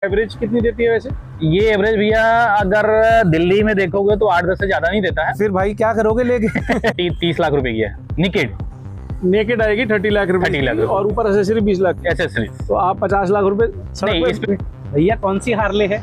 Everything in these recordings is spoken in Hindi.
एवरेज कितनी देती है वैसे? ये एवरेज भैया अगर दिल्ली में देखोगे तो 8-10 से ज्यादा नहीं देता है। फिर भाई क्या करोगे लेके? 30 लाख रुपए की है निकेड। नेकेड आएगी 30 लाख रुपए 30 लाख की, और ऊपर एसेसरी 20 लाख। एसेसरी तो आप 50 लाख रुपए नहीं, इस पे भैया कौन सी हार्ले है?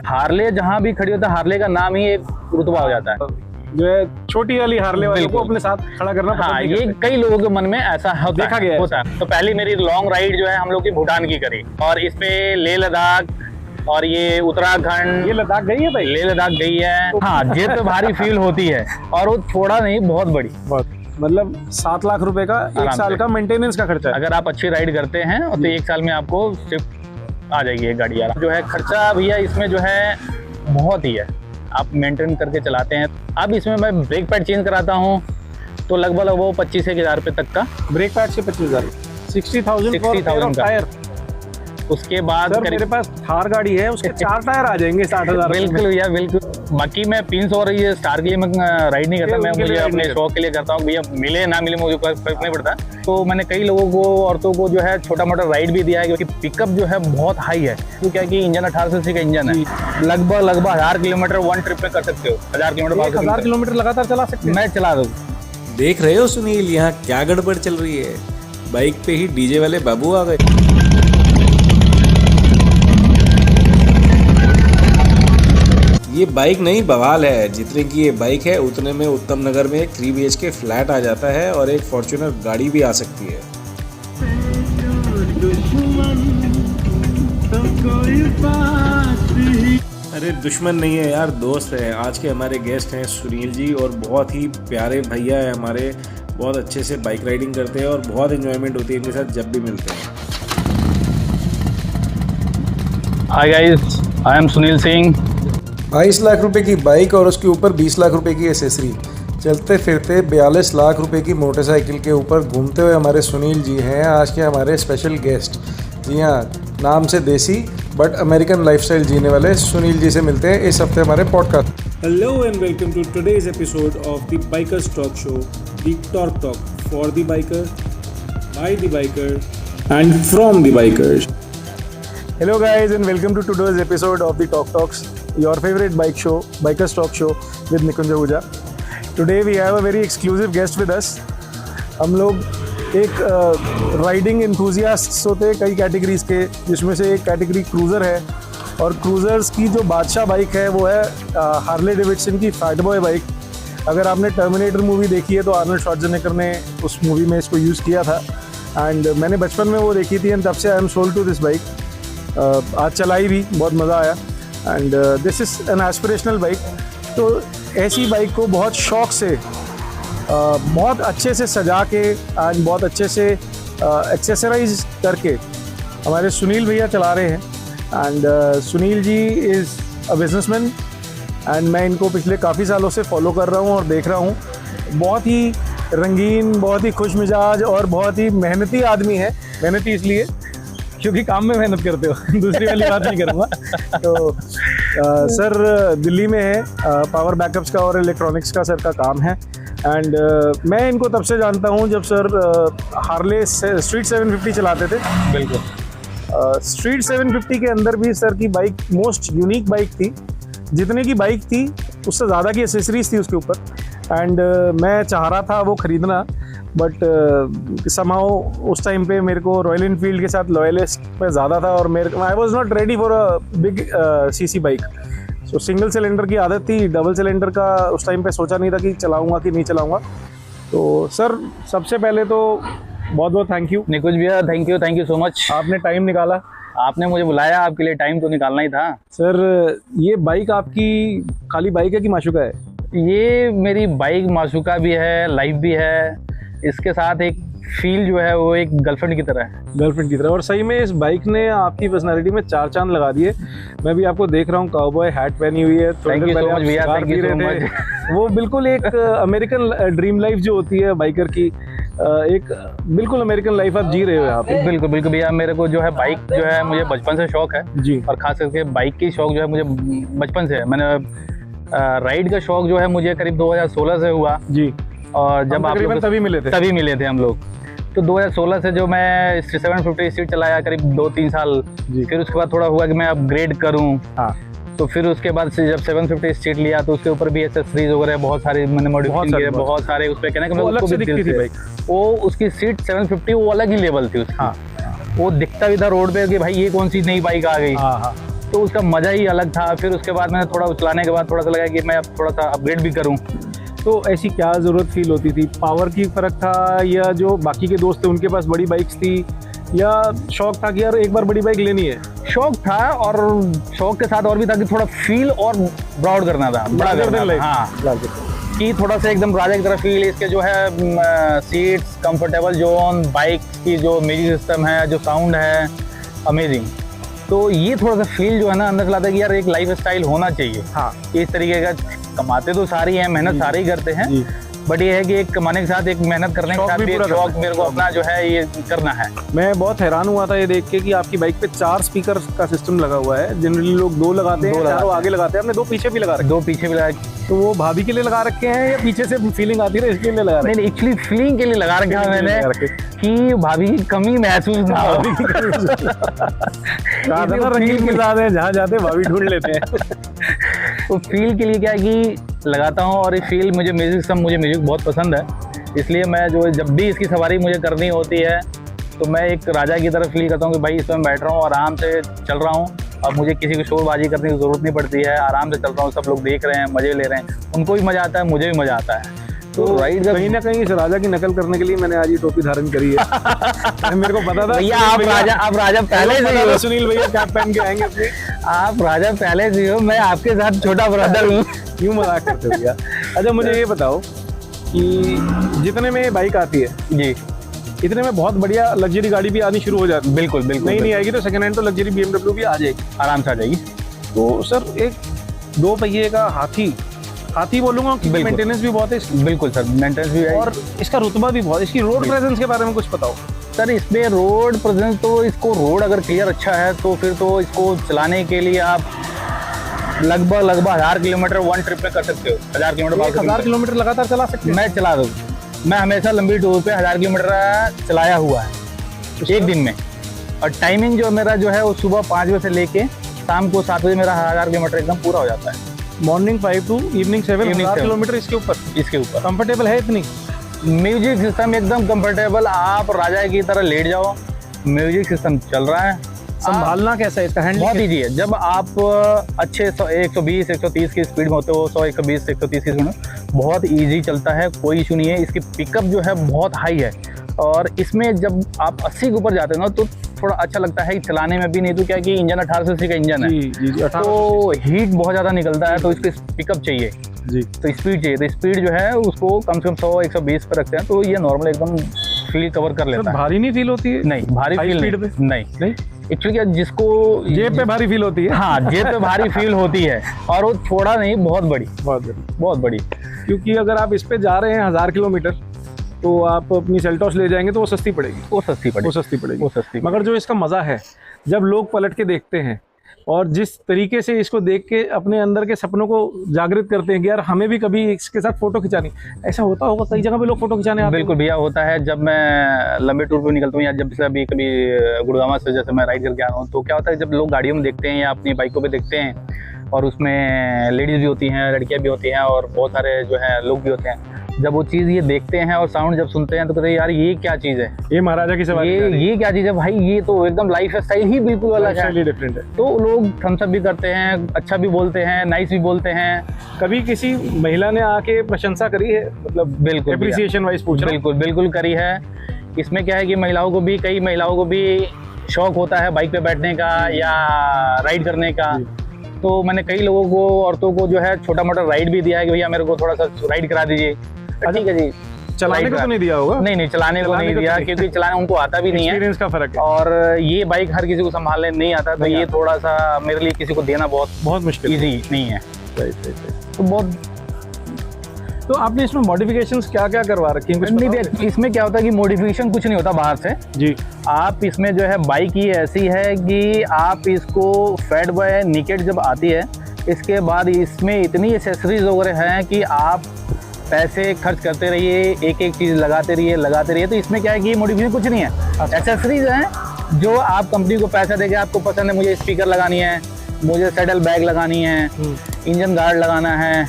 हार्ले जहाँ भी खड़ी होता है हार्ले का नाम ही एक रुतबा हो जाता है। जो है छोटी वाली हार्ले वाले को अपने साथ खड़ा करना पसंद हाँ, नहीं ये करते। कई लोगों के मन में ऐसा देखा गया है। होता है। तो पहली मेरी लॉन्ग राइड जो है हम लोग की भूटान की करी, और इस पे लेह लद्दाख और ये उत्तराखंड, ये लद्दाख गई है भाई? लेह लद्दाख गई है। हाँ, ये तो भारी फील होती है, और वो थोड़ा नहीं बहुत बड़ी। मतलब 7 लाख रुपए का एक आराम साल से। का मेंटेनेंस का खर्चा है। अगर आप अच्छी राइड करते हैं तो 1 साल में आपको सिर्फ आ जाएगी एक गाड़ी। यार जो है खर्चा भैया इसमें जो है बहुत ही है, आप मेंटेन करके चलाते हैं। अब इसमें मैं ब्रेक पैड चेंज कराता हूँ तो लगभग वो 25,000 रुपये तक का। ब्रेक पैड से 25,000, 60,000 का। टायर। उसके बाद सर मेरे पास थार गाड़ी है, उसके 4 टायर आ जाएंगे 60,000। बिल्कुल भैया बिल्कुल। बाकी मैं पिंस और ये स्टार के लिए मैं राइड नहीं करता, मैं मुझे अपने शौक के लिए करता हूँ। भैया मिले ना मिले मुझे कोई फर्क नहीं पड़ता। तो मैंने कई लोगों को, औरतों को जो है छोटा मोटा राइड भी दिया है, क्योंकि पिकअप जो है बहुत हाई है। तो क्या कि इंजन 18 सीसी का इंजन है, लगभग 1000 किलोमीटर वन ट्रिप में कर सकते हो। 1000 किलोमीटर 1000 किलोमीटर लगातार चला सकते हैं। मैं चला दूँ। देख रहे हो सुनील, यहाँ क्या गड़बड़ चल रही है? बाइक पे ही डीजे वाले बाबू आ गए। ये बाइक नहीं बवाल है। जितने की ये बाइक है उतने में उत्तम नगर में एक 3 BHK फ्लैट आ जाता है और एक फॉर्च्यूनर गाड़ी भी आ सकती है। अरे दुश्मन नहीं है यार, दोस्त है। आज के हमारे गेस्ट हैं सुनील जी, और बहुत ही प्यारे भैया है हमारे। बहुत अच्छे से बाइक राइडिंग करते हैं और बहुत एंजॉयमेंट होती है इनके साथ जब भी मिलते हैं। Hi guys, I am Sunil Singh. 22 lakh रुपए की बाइक और उसके ऊपर 20 लाख रुपए की एसेसरी, चलते फिरते 42 लाख रुपए की मोटरसाइकिल के ऊपर घूमते हुए हमारे सुनील जी हैं आज के हमारे स्पेशल गेस्ट। जी हाँ, नाम से देसी बट अमेरिकन लाइफस्टाइल जीने वाले सुनील जी से मिलते हैं इस हफ्ते हमारे podcast. Hello and welcome to today's episode of the Bikers Talk Show, the Talk Talk for the biker, by the biker and from the bikers. Hello guys and welcome to today's episode of the Talk Talks, your favorite bike show, Bikers Talk Show with Nikunj Ahuja. Today we have a very exclusive guest with us. हम लोग एक राइडिंग एंथुजियास्ट्स होते हैं कई कैटेगरीज के, जिसमें से एक कैटेगरी क्रूज़र है, और क्रूज़र्स की जो बादशाह बाइक है वो है हार्ले डेविडसन की फैट बॉय बाइक। अगर आपने टर्मिनेटर मूवी देखी है तो आर्नल्ड श्वार्ज़नेगर ने उस मूवी में इसको यूज़ किया था, एंड मैंने बचपन में वो देखी थी, एंड तब से I am sold to this bike. आज चलाई भी, बहुत मज़ा आया, and this is an aspirational bike. तो ऐसी बाइक को बहुत शौक से, बहुत अच्छे से सजा के एंड बहुत अच्छे से एक्सेसराइज करके हमारे सुनील भैया चला रहे हैं। And Sunil ji is a businessman, and मैं इनको पिछले काफ़ी सालों से फॉलो कर रहा हूँ और देख रहा हूँ। बहुत ही रंगीन, बहुत ही खुश मिजाज और बहुत ही मेहनती आदमी है। मेहनती इसलिए क्योंकि काम में मेहनत करते हो, दूसरी वाली बात नहीं करूँगा। तो सर दिल्ली में है, पावर बैकअप्स का और इलेक्ट्रॉनिक्स का सर का काम है। एंड मैं इनको तब से जानता हूँ जब सर हार्ले स्ट्रीट 750 चलाते थे। बिल्कुल। स्ट्रीट 750 के अंदर भी सर की बाइक मोस्ट यूनिक बाइक थी। जितने की बाइक थी उससे ज़्यादा की एसेसरीज थी उसके ऊपर, एंड मैं चाह रहा था वो ख़रीदना, बट समहाउ उस टाइम पे मेरे को रॉयल एनफील्ड के साथ लॉयलिस्ट में ज़्यादा था, और मेरे I was not ready for a big CC bike. So single cylinder की आदत थी, डबल सिलेंडर का उस टाइम पे सोचा नहीं था कि चलाऊँगा कि नहीं चलाऊँगा। तो सर सबसे पहले तो बहुत बहुत थैंक यू। निकुंज भैया थैंक यू सो मच। आपने टाइम निकाला, आपने मुझे बुलाया, आपके लिए टाइम तो निकालना ही था। सर ये बाइक आपकी खाली बाइक है कि माशूका है? ये मेरी बाइक माशूका भी है, लाइफ भी है। इसके साथ एक फील जो है वो एक गर्लफ्रेंड की तरह है। गर्लफ्रेंड की तरह, और सही में इस बाइक ने आपकी पर्सनालिटी में 4 चांद लगा दिए। मैं भी आपको देख रहा हूँ, काउबॉय हैट पहनी हुई है। थैंक यू सो मच भैया, थैंक यू सो मच। वो बिल्कुल एक अमेरिकन ड्रीम लाइफ जो होती है बाइकर की, एक बिल्कुल अमेरिकन लाइफ आप जी रहे हो यहाँ पे। बिल्कुल बिल्कुल भैया, मेरे को जो है बाइक जो है मुझे बचपन से शौक है जी, और खास करके बाइक की शौक जो है मुझे बचपन से है। मैंने राइड का शौक जो है मुझे करीब 2016 से हुआ जी, और जब आप तकरीबन तभी मिले थे हम लोग। तो 2016 से जो मैं 750 सीट चलाया करीब 2-3 साल, फिर उसके बाद थोड़ा हुआ कि मैं अपग्रेड करूं। हाँ। तो फिर उसके बाद से जब 750 सीट लिया तो उसके ऊपर भी एक्सेसरीज वगैरह बहुत सारे मैंने मॉडिफिकेशन किए, बहुत सारे उस पे कहना कि मैं अलग उसको से भी दिखती दिल थी से वो उसकी सीट 750 वो अलग ही लेवल थी उसकी। हाँ। वो दिखता भी था रोड पे कि भाई ये कौन सी नई बाइक आ गई। हाँ। तो उसका मजा ही अलग था। फिर उसके बाद मैंने थोड़ा चलाने के बाद थोड़ा सा लगा कि मैं अब थोड़ा सा अपग्रेड भी करूं। तो ऐसी क्या ज़रूरत फील होती थी? पावर की फ़र्क था, या जो बाकी के दोस्त थे उनके पास बड़ी बाइक्स थी, या शौक था कि यार एक बार बड़ी बाइक लेनी है? शौक था, और शौक के साथ और भी था कि थोड़ा फील और प्राउड करना था, बड़ा करना था। हाँ, कि थोड़ा सा एकदम राजा की तरह फील। इसके जो है सीट्स, कंफर्टेबल जोन, बाइक की जो म्यूजिक सिस्टम है, जो साउंड है, अमेजिंग। तो ये थोड़ा सा फील जो है ना अंदर से लाता है कि यार एक लाइफ स्टाइल होना चाहिए। हाँ। इस तरीके का कमाते तो सारे हैं, मेहनत सारे ही करते हैं, बट ये है कि एक कमाने के साथ एक मेहनत करने के साथ भी एक शौक मेरे को अपना जो है ये करना है। मैं बहुत हैरान हुआ था ये देख के कि आपकी बाइक पे 4 स्पीकर का सिस्टम लगा हुआ है। जनरली लोग 2 लगाते हैं, चारों आगे लगाते हैं, आपने 2 पीछे भी लगा रखे। 2 पीछे भी लगा। तो वो भाभी के लिए लगा रखे हैं या पीछे से फीलिंग आती है इसके लिए लगा रखे? नहीं, एक्चुअली फीलिंग के लिए लगा रखा है मैंने कि भाभी की कमी महसूस ना हो। रंगीन मिजाज है, जहाँ जाते भाभी ढूंढ लेते हैं। तो फील के लिए क्या है कि लगाता हूँ, और ये फील मुझे म्यूजिक बहुत पसंद है, इसलिए मैं जो जब भी इसकी सवारी मुझे करनी होती है तो मैं एक राजा की तरह फील करता हूँ कि भाई इसमें बैठ रहा हूँ, आराम से चल रहा हूँ, अब मुझे किसी को शोरबाजी करने की ज़रूरत नहीं पड़ती है, आराम से चल रहा हूँ, सब लोग देख रहे हैं, मज़े ले रहे हैं, उनको भी मज़ा आता है, मुझे भी मज़ा आता है। तो राइड कहीं ना कहीं इस राजा की नकल करने के लिए मैंने आज ये टोपी धारण करी है। मेरे को पता था भैया आप राजा पहले से हो। सुनील भैया कैप पहन के आएंगे अपने। आप राजा पहले से हो, मैं आपके साथ छोटा ब्रदर हूँ। क्यों मजाक करते हो भैया? अच्छा मुझे ये बताओ कि जितने में बाइक आती है जी, इतने में बहुत बढ़िया लग्जरी गाड़ी भी आनी शुरू हो जाती है। बिल्कुल बिल्कुल। नहीं आएगी तो सेकंड हैंड तो लग्जरी BMW भी आ जाएगी, आराम से आ जाएगी। तो सर एक 2 पहिए का हाथी बोलूंगा कि मेंटेनेंस भी बहुत है। बिल्कुल सर, मेंटेनेंस भी है, और इसका रुतबा भी बहुत। इसकी रोड प्रेजेंस के बारे में कुछ बताओ सर। इसमें रोड प्रेजेंस तो इसको रोड अगर क्लियर अच्छा है तो फिर तो इसको चलाने के लिए आप लगभग 1000 किलोमीटर वन ट्रिप में कर सकते हो। 1000 किलोमीटर 1000 किलोमीटर लगातार चला सकते हैं? मैं चला दूँ। मैं हमेशा लंबी टूर पे 1000 किलोमीटर चलाया हुआ है एक दिन में। और टाइमिंग जो मेरा जो है वो सुबह 5 बजे से लेके शाम को 7 बजे मेरा 1000 किलोमीटर एकदम पूरा हो जाता है। मॉर्निंग 5 टू इवनिंग 7, 1000 किलोमीटर इसके ऊपर कंफर्टेबल है इतनी? म्यूजिक सिस्टम एकदम कंफर्टेबल, आप राजा की तरह लेट जाओ, म्यूजिक सिस्टम चल रहा है। संभालना कैसा है इसका? हैंडल बहुत ईजी है। जब आप अच्छे 120 130 की स्पीड में होते हो, 100 120 130 की स्पीड में, बहुत ईजी चलता है, कोई इशू नहीं है। इसकी पिकअप जो है बहुत हाई है, और इसमें जब आप 80 के ऊपर जाते हो ना तो थोड़ा अच्छा लगता है चलाने में भी। नहीं तो क्या कि इंजन 1800 सीसी का इंजन है, जी, तो हीट बहुत ज़्यादा निकलता है, तो इसको पिकअप चाहिए जी, तो स्पीड चाहिए। तो स्पीड जो है उसको कम से कम 100 120 पर रखते हैं, तो ये नॉर्मल एकदम फील कवर कर लेता है। भारी नहीं फील होती है? नहीं, भारी फील नहीं। एक्चुअली जिसको जेब पे भारी फील होती है। हाँ, जेब पे भारी फील होती है, और वो थोड़ा नहीं, बहुत बड़ी। क्योंकि अगर आप इस पे जा रहे हैं 1000 किलोमीटर तो आप अपनी सेल्टॉस ले जाएंगे तो वो सस्ती पड़ेगी। मगर जो इसका मज़ा है जब लोग पलट के देखते हैं और जिस तरीके से इसको देख के अपने अंदर के सपनों को जागृत करते हैं कि यार हमें भी कभी इसके साथ फोटो खिंचानी, ऐसा होता होगा कई जगह पे लोग फोटो खिंचाने आते हैं। बिल्कुल भैया, होता है। जब मैं लंबे टूर पे निकलता हूँ या जब से अभी कभी गुड़गांव से जैसे मैं राइड करके आ रहा हूँ, तो क्या होता है जब लोग गाड़ियों में देखते हैं या अपनी बाइकों पे देखते हैं, और उसमें लेडीज़ भी होती हैं, लड़कियाँ भी होती हैं, और बहुत सारे जो है लोग भी होते हैं, जब वो चीज़ ये देखते हैं और साउंड जब सुनते हैं तो कहते हैं यार ये क्या चीज़ है, ये महाराजा की सवारी, ये क्या चीज़ है भाई, ये तो एकदम लाइफ स्टाइल ही बिल्कुल अलग है, डिफरेंट है। तो लोग थम्स अप भी करते हैं, अच्छा भी बोलते हैं, नाइस भी बोलते हैं। कभी किसी महिला ने आके प्रशंसा करी है, मतलब बिल्कुल एप्रिसिएशन वाइज पूछ रहा हूं? बिल्कुल करी है। इसमें क्या है कि कई महिलाओं को भी शौक होता है बाइक पे बैठने का या राइड करने का, तो मैंने कई लोगों को, औरतों को जो है छोटा मोटा राइड भी दिया है कि भैया मेरे को थोड़ा सा राइड करा दीजिए। ठीक है जी, चलाने को तो नहीं दिया होगा? नहीं, चलाने को नहीं दिया, क्योंकि चलाना उनको आता भी नहीं है, एक्सपीरियंस का फर्क है, और ये बाइक हर किसी को संभालने नहीं आता, तो ये थोड़ा सा मेरे लिए किसी को देना बहुत मुश्किल, इजी नहीं है। तो बहुत। तो आपने इसमें मॉडिफिकेशंस क्या करवा रखी हैं? नहीं, इसमें क्या होता है कि मॉडिफिकेशन कुछ नहीं होता बाहर से जी। आप इसमें जो है बाइक ही ऐसी है कि आप इसको फेड बाय नेकेड जब आती है, इसके बाद इसमें इतनी एसेसरीज वगैरह हैं कि आप पैसे खर्च करते रहिए, एक एक चीज़ लगाते रहिए। तो इसमें क्या है कि मॉडिफिकेशन कुछ नहीं है, एक्सेसरीज हैं जो आप कंपनी को पैसा देके आपको पसंद है, मुझे स्पीकर लगानी है, मुझे सैडल बैग लगानी है, इंजन गार्ड लगाना है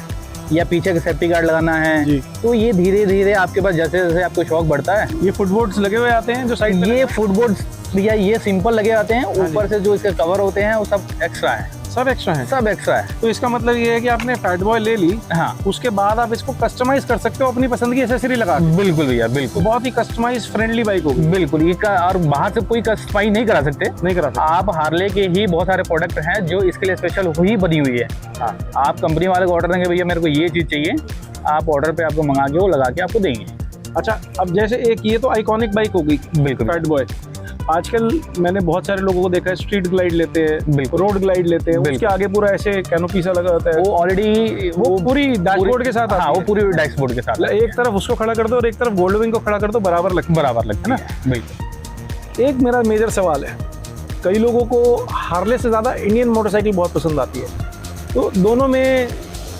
या पीछे का सेफ्टी गार्ड लगाना है, तो ये धीरे धीरे आपके पास जैसे जैसे आपको शौक बढ़ता है। ये फुटबोर्ड्स लगे हुए आते हैं जो साइड ये फुटबोर्ड्स या ये सिंपल लगे आते हैं, ऊपर से जो इसके कवर होते हैं वो सब एक्स्ट्रा है, सब एक्स्ट्रा है। सब एक्स्ट्रा है। तो इसका मतलब ये है कि आपने फैट बॉय ले ली, हाँ, उसके बाद आप इसको कस्टमाइज कर सकते हो अपनी पसंद की एसेसरी लगा के। बिल्कुल भैया, बिल्कुल, बहुत ही कस्टमाइज फ्रेंडली बाइक होगी। बिल्कुल। ये और बाहर से कोई कस्टमाइज नहीं करा सकते, नहीं करा सकते। आप हार्ले के ही बहुत सारे प्रोडक्ट हैं जो इसके लिए स्पेशल ही बनी हुई है। हाँ। आप कंपनी वाले को ऑर्डर देंगे, भैया मेरे को ये चीज़ चाहिए, आप ऑर्डर पे आपको मंगा के वो लगा के आपको देंगे। अच्छा, अब जैसे एक ये तो आइकॉनिक बाइक हो गई बिल्कुल फैट बॉय। आजकल मैंने बहुत सारे लोगों को देखा है स्ट्रीट ग्लाइड लेते हैं, बिल्कुल, रोड ग्लाइड लेते हैं, उसके आगे पूरा ऐसे कैनोपी सा लगा होता है, वो ऑलरेडी वो पूरी डैशबोर्ड के साथ। हाँ, वो पूरी डैशबोर्ड के साथ, एक तरफ उसको खड़ा कर दो और एक तरफ गोल्ड विंग को खड़ा कर दो, बराबर लगता है ना। बिल्कुल। एक मेरा मेजर सवाल है, कई लोगों को हार्ले से ज़्यादा इंडियन मोटरसाइकिल बहुत पसंद आती है, तो दोनों में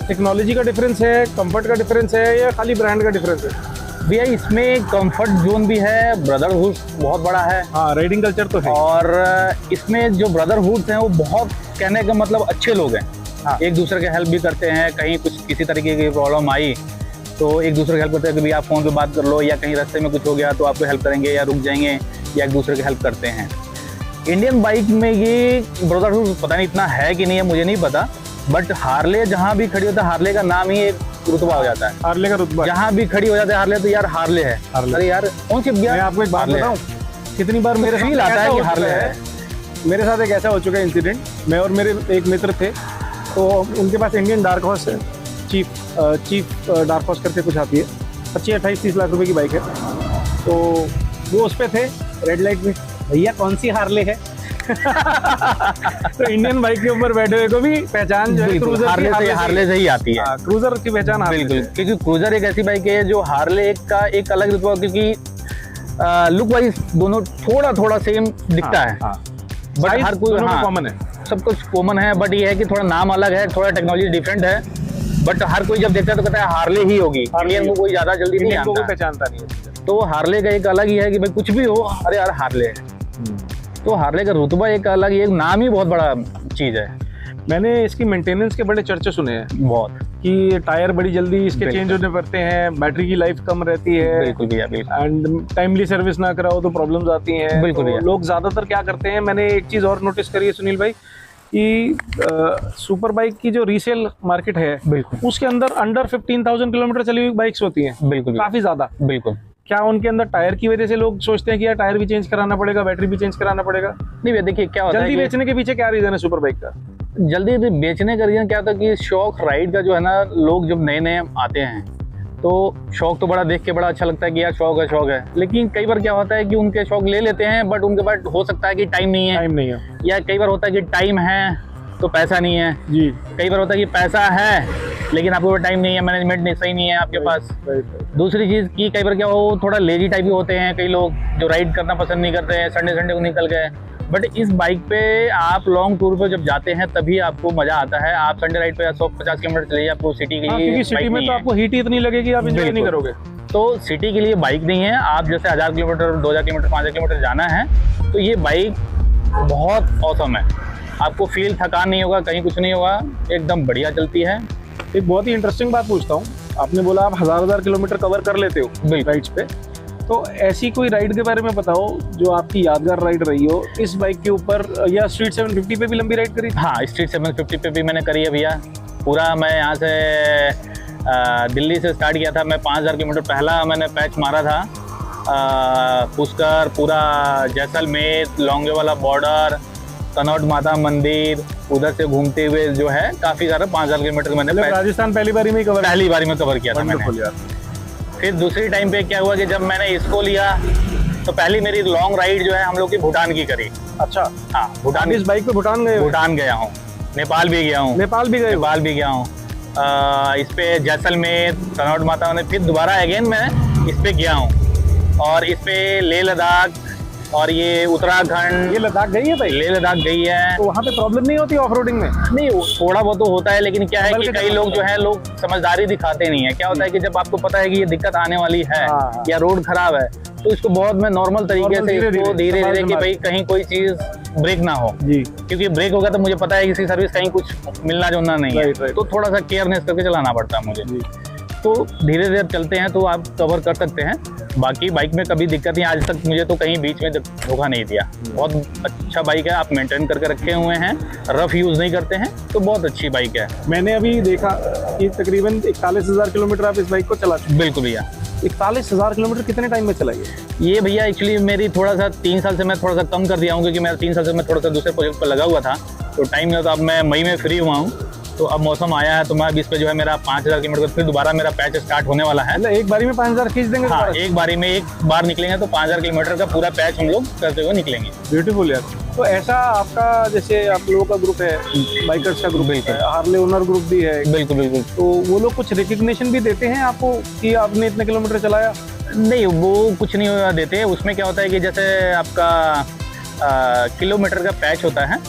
टेक्नोलॉजी का डिफरेंस है, कंफर्ट का डिफरेंस है या खाली ब्रांड का डिफरेंस है? भैया इसमें कंफर्ट जोन भी है, ब्रदरहुड बहुत बड़ा है। हाँ, राइडिंग कल्चर तो है। और इसमें जो ब्रदरहुड हैं वो बहुत, कहने का मतलब अच्छे लोग हैं। हाँ। एक दूसरे के हेल्प भी करते हैं, कहीं कुछ किसी तरीके की प्रॉब्लम आई तो एक दूसरे की हेल्प करते हैं कि भाई आप फ़ोन पे बात कर लो, या कहीं रास्ते में कुछ हो गया तो आपको हेल्प करेंगे या रुक जाएंगे, या एक दूसरे की हेल्प करते हैं। इंडियन बाइक में ये ब्रदरहुड पता नहीं इतना है कि नहीं है, मुझे नहीं पता, बट हार्ले जहाँ भी खड़ी होता है हार्ले का नाम ही एक रुतबा हो जाता है। हार्ले का रुतबा जहाँ भी खड़ी हो जाता है हार्ले, तो यार हार्ले है। अरे यार कौन सी, मैं आपको एक बात बताऊं, कितनी बार मेरे साथ आता है कि हार्ले है। मेरे साथ एक ऐसा हो चुका है इंसिडेंट, मैं और मेरे एक मित्र थे, तो उनके पास इंडियन डार्क हॉर्स है, चीप डार्क हॉर्स करके कुछ आती है, 25-28-30 लाख रुपए की बाइक है। तो वो उस पे थे रेड लाइट में, भैया कौन सी हार्ले है? तो इंडियन बाइक के ऊपर बैठे हुए को भी पहचान जो है क्रूजर हार्ले से ही आती है। क्रूजर की पहचान बिल्कुल, क्योंकि क्रूजर एक ऐसी बाइक है जो हार्ले का एक अलग रुतबा, क्योंकि लुक वाइज दोनों थोड़ा थोड़ा सेम दिखता है, बट हर कोई कॉमन है, सब कुछ कॉमन है, बट ये है कि थोड़ा नाम अलग है, थोड़ा टेक्नोलॉजी डिफरेंट है, बट हर कोई जब देखता है तो कहता है हार्ले ही होगी। इंडियन को कोई ज्यादा जल्दी नहीं जानता, पहचानता नहीं है। तो हार्ले का एक अलग ही है कि भाई कुछ भी हो, अरे यार हार्ले है। तो हार्ले का रुतबा एक अलग, एक नाम ही बहुत बड़ा चीज है। मैंने इसकी मेंटेनेंस के बड़े चर्चे सुने हैं बहुत, कि टायर बड़ी जल्दी इसके चेंज होने पड़ते हैं, बैटरी की लाइफ कम रहती है, बिल्कुल भैया, बिल्कुल, एंड टाइमली सर्विस ना कराओ तो प्रॉब्लम्स आती हैं। बिल्कुल तो भैया। लोग ज्यादातर क्या करते हैं, मैंने एक चीज और नोटिस करी है सुनील भाई, कि सुपर बाइक की जो रीसेल मार्केट है, बिल्कुल, उसके अंदर अंडर 15,000 किलोमीटर चली हुई बाइक्स होती हैं, बिल्कुल काफी ज्यादा। बिल्कुल। क्या उनके अंदर टायर की वजह से लोग सोचते हैं कि यार टायर भी चेंज कराना पड़ेगा, बैटरी भी चेंज कराना पड़ेगा? नहीं भैया, देखिए क्या होता है, जल्दी बेचने के पीछे क्या रीजन है सुपर बाइक का? जल्दी बेचने का रीजन क्या होता है कि शौक राइड का जो है ना, लोग जब नए नए आते हैं तो शौक तो बड़ा देख के बड़ा अच्छा लगता है कि यार शौक है, लेकिन कई बार क्या होता है कि उनके शौक ले लेते हैं, बट उनके पास हो सकता है कि टाइम नहीं है, या कई बार होता है कि टाइम है तो पैसा नहीं है जी। कई बार होता है कि पैसा है लेकिन आपके पास टाइम नहीं है, मैनेजमेंट नहीं सही नहीं है आपके पास। दूसरी चीज़ की कई बार क्या हो, थोड़ा लेजी टाइप भी होते हैं कई लोग जो राइड करना पसंद नहीं करते हैं, संडे को निकल गए। बट इस बाइक पे आप लॉन्ग टूर पे जब जाते हैं तभी आपको मजा आता है। आप संडे राइड पे 150 किलोमीटर चले, आपको सिटी के लिए, क्योंकि सिटी में तो आपको हीट इतनी लगेगी, आप एंजॉय नहीं करोगे। तो सिटी के लिए बाइक नहीं है। आप जैसे 1000 किलोमीटर, 2000 किलोमीटर, 5000 किलोमीटर जाना है तो ये बाइक बहुत औसम है। आपको फील थकान नहीं होगा, कहीं कुछ नहीं होगा, एकदम बढ़िया चलती है। एक बहुत ही इंटरेस्टिंग बात पूछता हूँ, आपने बोला आप 1000 किलोमीटर कवर कर लेते हो राइड्स पे, तो ऐसी कोई राइड के बारे में बताओ जो आपकी यादगार राइड रही हो इस बाइक के ऊपर, या स्ट्रीट 750 पे भी लंबी राइड करी? हाँ, स्ट्रीट 750 पे भी मैंने करी है भैया। पूरा मैं यहाँ से दिल्ली से स्टार्ट किया था, मैं 5000 किलोमीटर पहला मैंने पैच मारा था, पुष्कर, पूरा जैसलमेर, लौंगे वाला बॉर्डर, कनौट माता मंदिर, उधर से घूमते हुए जो है काफ़ी सारा 5000 किलोमीटर मैंने राजस्थान पहली बारी में कवर किया था मैंने। फिर दूसरी टाइम पे क्या हुआ कि जब मैंने इसको लिया तो पहली मेरी लॉन्ग राइड जो है हम लोग की भूटान की करी। अच्छा, हाँ, भूटान। इस बाइक पे भूटान गए? भूटान गया हूँ, नेपाल भी गया हूँ। नेपाल भी गया हूँ। इस पे जैसलमेर, कनौट माता, फिर दोबारा अगेन मैं इस पे गया हूँ। और इस पे लेह लद्दाख, और ये उत्तराखंड, ये लद्दाख गई है भाई? लेह लद्दाख गई है। तो वहाँ पे प्रॉब्लम नहीं होती ऑफ रोडिंग में? नहीं, थोड़ा बहुत तो होता है, लेकिन क्या है कि बल्कि कई लोग जो है लोग समझदारी दिखाते नहीं है। क्या होता है कि जब आपको पता है कि ये दिक्कत आने वाली है हाँ। या रोड खराब है, तो इसको बहुत मैं नॉर्मल तरीके से इसको धीरे धीरे कि भाई कहीं कोई चीज ब्रेक ना हो जी, क्योंकि ब्रेक होगा तो मुझे पता है किसी सर्विस कहीं कुछ मिलना जुलना नहीं है, राइट। तो थोड़ा सा केयरनेस करके चलाना पड़ता है मुझे। तो धीरे धीरे चलते हैं तो आप कवर कर सकते हैं। बाकी बाइक में कभी दिक्कत नहीं, आज तक मुझे तो कहीं बीच में धोखा नहीं दिया। बहुत अच्छा बाइक है, आप मेंटेन करके रखे हुए हैं, रफ यूज़ नहीं करते हैं, तो बहुत अच्छी बाइक है। मैंने अभी देखा कि तकरीबन 41,000 किलोमीटर आप इस बाइक को चला चुके। बिल्कुल भैया। 41,000 किलोमीटर कितने टाइम में चलाइए? ये भैया एक्चुअली मेरी थोड़ा सा 3 साल से मैं थोड़ा सा कम कर दिया हूँ, क्योंकि मेरा 3 साल से मैं थोड़ा सा दूसरे प्रोजेक्ट पर लगा हुआ था, तो टाइम में तो अब मैं मई में फ्री हुआ हूँ। तो अब मौसम आया है तो मैं इस पे जो है मेरा 5,000 किलोमीटर फिर दोबारा मेरा पैच स्टार्ट होने वाला है। मतलब एक बारी में 5,000 खींच देंगे? हाँ, एक बारी में एक बार निकलेंगे तो 5,000 किलोमीटर का पूरा पैच हम लोग करते हुए निकलेंगे। ब्यूटीफुल यार। तो ऐसा आपका जैसे आप लोगों का ग्रुप है, बाइकर्स का ग्रुप है, हार्ले ओनर ग्रुप भी है, बिल्कुल बिल्कुल। तो वो लोग कुछ रिकग्निशन भी देते हैं आपको कि आपने इतने किलोमीटर चलाया? नहीं, वो कुछ नहीं देते। उसमें क्या होता है कि जैसे आपका किलोमीटर का पैच होता है,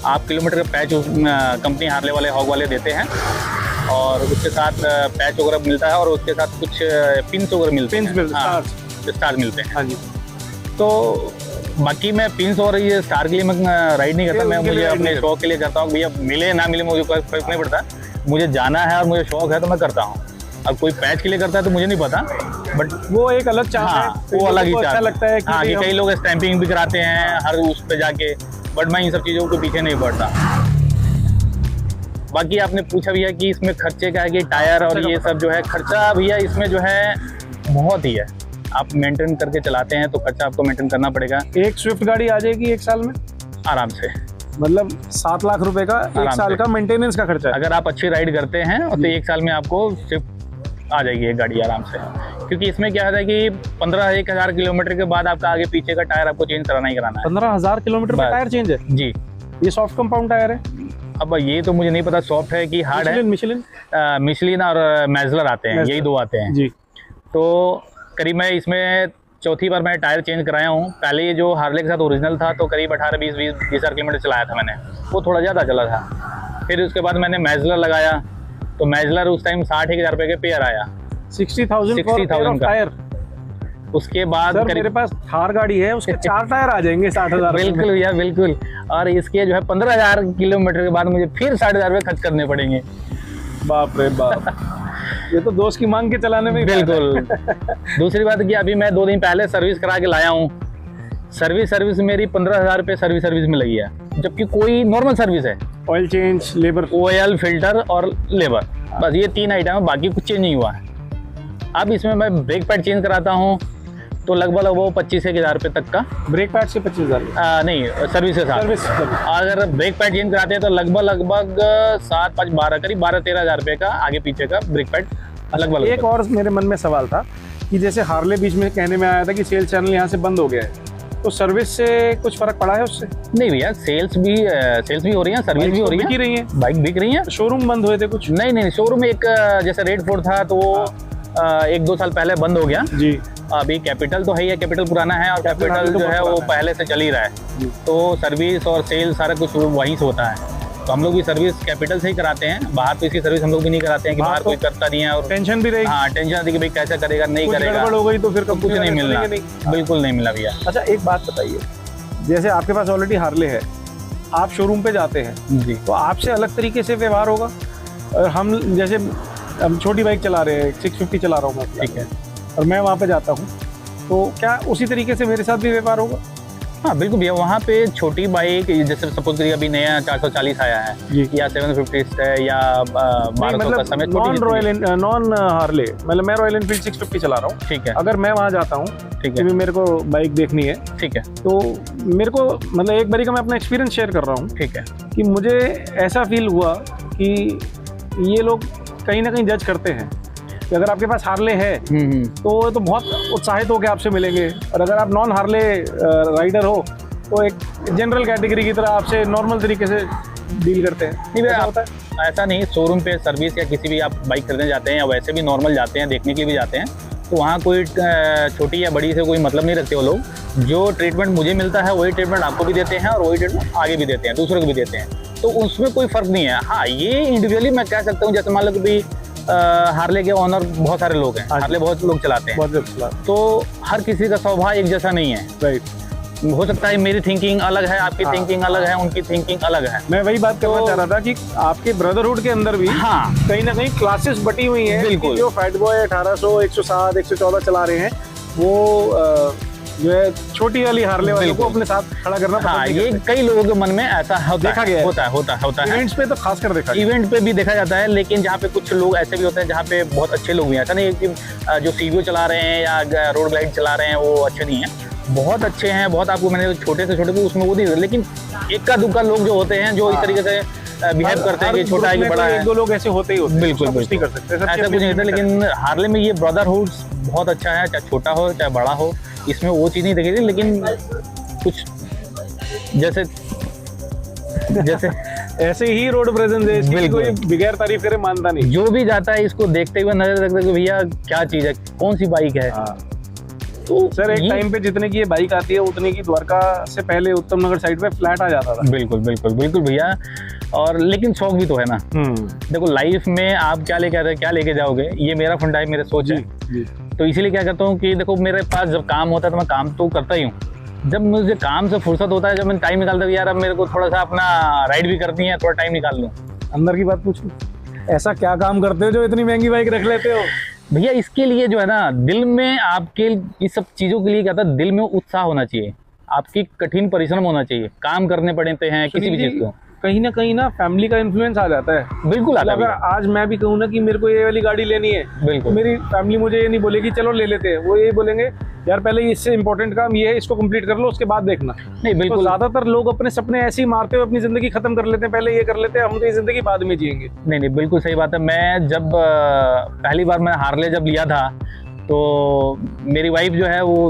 आप किलोमीटर का पैच कंपनी हार्ले वाले हॉग वाले देते हैं, और उसके साथ पैच वगैरह मिलता है, और उसके साथ कुछ पिन्स वगैरह मिलते हैं, स्टार मिलते हैं। हाँ जी। तो बाकी मैं पिन्स और ये स्टार के लिए मैं राइड नहीं करता, मैं मुझे अपने शौक के लिए करता हूँ। भैया मिले ना मिले मुझे कोई फर्क नहीं पड़ता, मुझे जाना है और मुझे शौक है तो मैं करता हूँ। अब कोई पैच के लिए करता है तो मुझे नहीं पता, बट वो एक अलग चार्ज है। वो अलग ही अच्छा चार्ज लगता है कि कई लोग स्टैंपिंग भी कराते हैं हर उस पे जाके, बट मैं इन सब चीज़ों के पीछे नहीं पड़ता। बाकी आपने पूछा भैया कि इसमें खर्चे का है कि टायर और ये सब जो है खर्चा, भैया इसमें जो है बहुत ही है। आप मेंटेन करके चलाते हैं तो खर्चा आपको मेंटेन करना पड़ेगा। एक स्विफ्ट गाड़ी आ जाएगी एक साल में आराम से, मतलब 7 लाख रुपए का एक साल का मेंटेनेंस का खर्चा है। अगर आप अच्छी राइड करते हैं तो एक साल में आपको सिर्फ आ जाएगी एक गाड़ी आराम से। क्योंकि इसमें क्या होता है कि 15,000 किलोमीटर के बाद आपका आगे पीछे का टायर आपको चेंज कराना ही कराना है। 15,000 किलोमीटर में टायर चेंज है जी। ये सॉफ्ट कंपाउंड टायर है? अब ये तो मुझे नहीं पता सॉफ्ट है कि हार्ड है। मिशलिन और मैजलर आते हैं, यही 2 आते हैं जी। तो करीब मैं इसमें चौथी बार मैं टायर चेंज कराया हूँ। पहले ये जो हार्ले के साथ ओरिजिनल था तो करीब 18-20,000 किलोमीटर चलाया था मैंने, वो थोड़ा ज़्यादा चला था। फिर उसके बाद मैंने मैजलर लगाया, तो मैजलर उस टाइम 60,000 रुपये के पेयर आया, 60,000 का टायर। उसके बाद मेरे पास थार गाड़ी है, उसके 4 टायर आ जाएंगे 60,000। बिल्कुल भैया बिल्कुल। और इसके जो है 15,000 किलोमीटर के बाद मुझे फिर 60,000 रुपये खर्च करने पड़ेंगे। बाप रे बाप। ये तो दोस्त की मांग के चलाने में बिल्कुल। दूसरी बात कि अभी मैं 2 दिन पहले सर्विस करा के लाया हूँ। सर्विस मेरी 15,000 रुपये सर्विस में लगी है, जबकि कोई नॉर्मल सर्विस है। Oil change, labour, oil, filter और लेबर, बस ये 3 आइटम है, बाकी कुछ चेंज नहीं हुआ है। अब इसमें मैं ब्रेक पैड चेंज कराता हूँ तो लगभग वो 25,000 रुपये तक का। ब्रेक पैड से 25,000? नहीं, सर्विस के साथ। अगर ब्रेक पैड चेंज कराते हैं तो लगभग 7, 5, 12 करीब 12-13,000 रुपये का आगे पीछे का ब्रेक पैड लगभग। एक और मेरे मन में सवाल था कि जैसे हार्ले बीच में कहने में आया था कि सेल्स चैनल यहाँ से बंद हो गया है, तो सर्विस से कुछ फर्क पड़ा है उससे? नहीं भैया, सेल्स भी हो रही है, सर्विस भी हो रही है, बाइक बिक रही है। शोरूम बंद हुए थे कुछ? नहीं, शोरूम एक जैसे रेड फोर्ट था तो 1-2 साल पहले बंद हो गया जी। अभी कैपिटल तो है ही है, कैपिटल पुराना है और कैपिटल जो है वो पहले से चल ही रहा है, तो सर्विस और सेल सारा कुछ वहीं से होता है। तो हम लोग भी सर्विस कैपिटल से ही कराते हैं, बाहर तो इसकी सर्विस हम लोग भी नहीं कराते हैं कि बाहर कोई करता नहीं है, और टेंशन भी रहेगी। हाँ, टेंशन आती कि भाई कैसा करेगा, नहीं करेगा, गड़बड़ हो गई तो फिर कुछ नहीं मिलना, बिल्कुल नहीं मिला भैया। अच्छा, एक बात बताइए, जैसे आपके पास ऑलरेडी हार्ले है, आप शोरूम पे जाते हैं जी, तो आपसे अलग तरीके से व्यवहार होगा। और हम जैसे हम छोटी बाइक चला रहे हैं, 650 चला रहा हूँ मैं, ठीक है, और मैं वहाँ पे जाता हूँ, तो क्या उसी तरीके से मेरे साथ भी व्यवहार होगा? हाँ बिल्कुल भैया, वहाँ पे छोटी बाइक जैसे सपोज करिए अभी नया 440 आया है या 750 है या 1200 का समय, नॉन हार्ले, मतलब मैं रॉयल एनफील्ड 650 चला रहा हूँ, ठीक है। अगर मैं वहाँ जाता हूँ, ठीक है, मेरे को बाइक देखनी है, ठीक है, तो मेरे को मतलब एक बारी का मैं अपना एक्सपीरियंस शेयर कर रहा हूँ, ठीक है, कि मुझे ऐसा फील हुआ कि ये लोग कहीं ना कहीं जज करते हैं कि अगर आपके पास हार्ले है तो बहुत उत्साहित होकर आपसे मिलेंगे, और अगर आप नॉन हार्ले राइडर हो तो एक जनरल कैटेगरी की तरह आपसे नॉर्मल तरीके से डील करते हैं। नहीं ऐसा होता है? ऐसा नहीं, शोरूम पे सर्विस या किसी भी आप बाइक खरीदने जाते हैं या वैसे भी नॉर्मल जाते हैं, देखने के लिए भी जाते हैं, तो वहाँ कोई छोटी या बड़ी से कोई मतलब नहीं रखते वो लोग। जो ट्रीटमेंट मुझे मिलता है वही ट्रीटमेंट आपको भी देते हैं और वही ट्रीटमेंट आगे भी देते हैं, दूसरों को भी देते हैं, तो उसमें कोई फ़र्क नहीं है। हाँ, ये इंडिविजुअली मैं कह सकता हूँ, जैसे मान लो कि भाई हार्ले के ऑनर बहुत सारे लोग हैं, हार्ले बहुत लोग चलाते हैं, बहुत लोग चलाते हैं। तो हर किसी का स्वभाव एक जैसा नहीं है। राइट। हो सकता है मेरी थिंकिंग अलग है, आपकी थिंकिंग अलग है, उनकी थिंकिंग अलग है। मैं वही बात करना चाह रहा था कि आपके ब्रदरहुड के अंदर भी हाँ, कहीं ना कहीं क्लासेस बटी हुई हैं। बिल्कुल। कि जो फैट बॉय 1800, 107, 114 चला रहे हैं, वो जो है छोटी वाली हार्ले वाले को बिल्कुल। अपने साथ खड़ा करना पसंद हाँ, नहीं ये करते। कई लोगों के मन में ऐसा होता देखा है, गया है। होता है। इवेंट्स पे तो खासकर देखा गया है। इवेंट पे भी देखा जाता है, लेकिन जहाँ पे कुछ लोग ऐसे भी होते हैं जहाँ पे बहुत अच्छे लोग भी हैं। ऐसा नहीं है कि जो सीवीओ चला रहे हैं या रोड ग्लाइड चला रहे हैं वो अच्छे नहीं हैं, बहुत अच्छे हैं, बहुत। आपको मैंने छोटे से छोटे को उसमें वो नहीं, लेकिन इक्का दुक्का लोग जो होते हैं जो इस तरीके से बिहेव करते हैं कि छोटा है कि बड़ा है। एक दो लोग ऐसे होते ही होते हैं। बिल्कुल उसको कुछ नहीं बिल्कुल, कर सकते, सबकी ऐसा अपनी कुछ नहीं होता। अपनी लेकिन हार्ले में ये ब्रदरहुड बहुत अच्छा है, चाहे छोटा हो चाहे बड़ा हो, इसमें वो चीज़ नहीं देखी थी। लेकिन कुछ जैसे ऐसे ही रोड प्रेजेंस है इसकी, बिल्कुल। कोई बगैर तारीफ करे मानता नहीं। जो भी जाता है इसको देखते हुए नजर रखता है कि भैया क्या चीज़ है, कौन सी बाइक है। तो सर एक ये- टाइम पे जितने की ये बाइक आती है उतने की द्वारका से पहले उत्तम नगर साइड पे फ्लैट आ जाता था। बिल्कुल बिल्कुल बिल्कुल भैया। और लेकिन शौक भी तो है ना। देखो लाइफ में आप क्या लेके आते हैं, क्या लेके जाओगे, ये मेरा फंडा है, मेरे सोच है। जी। तो इसीलिए क्या करता हूँ कि देखो मेरे पास जब काम होता है तो मैं काम तो करता ही हूँ। जब मुझे काम से फुर्सत होता है, जब मैं टाइम निकालता हूँ यार अब मेरे को थोड़ा सा अपना राइड भी करनी है, थोड़ा टाइम निकाल लूँ। अंदर की बात पूछूं, ऐसा क्या काम करते हो जो इतनी महंगी बाइक रख लेते हो? भैया इसके लिए जो है ना, दिल में आपके इस सब चीज़ों के लिए क्या था, दिल में उत्साह होना चाहिए, आपकी कठिन परिश्रम होना चाहिए, काम करने पड़ते हैं किसी भी चीज़ को। कहीं ना फैमिली का इन्फ्लुएंस आ जाता है। बिल्कुल आता है अगर भैया। आज मैं भी कहूँ ना कि मेरे को ये वाली गाड़ी लेनी है, तो बिल्कुल मेरी फैमिली मुझे ये नहीं बोलेगी चलो ले लेते हैं, वो ये बोलेंगे यार पहले इससे इम्पोर्टेंट काम ये है, इसको कंप्लीट कर लो उसके बाद देखना। नहीं तो बिल्कुल ज्यादातर लोग अपने सपने ऐसे ही मारते हुए अपनी जिंदगी खत्म कर लेते हैं, पहले ये कर लेते हैं, हम तो ये जिंदगी बाद में जिएंगे। नहीं बिल्कुल सही बात है। मैं जब पहली बार मैं हार्ले जब लिया था तो मेरी वाइफ जो है वो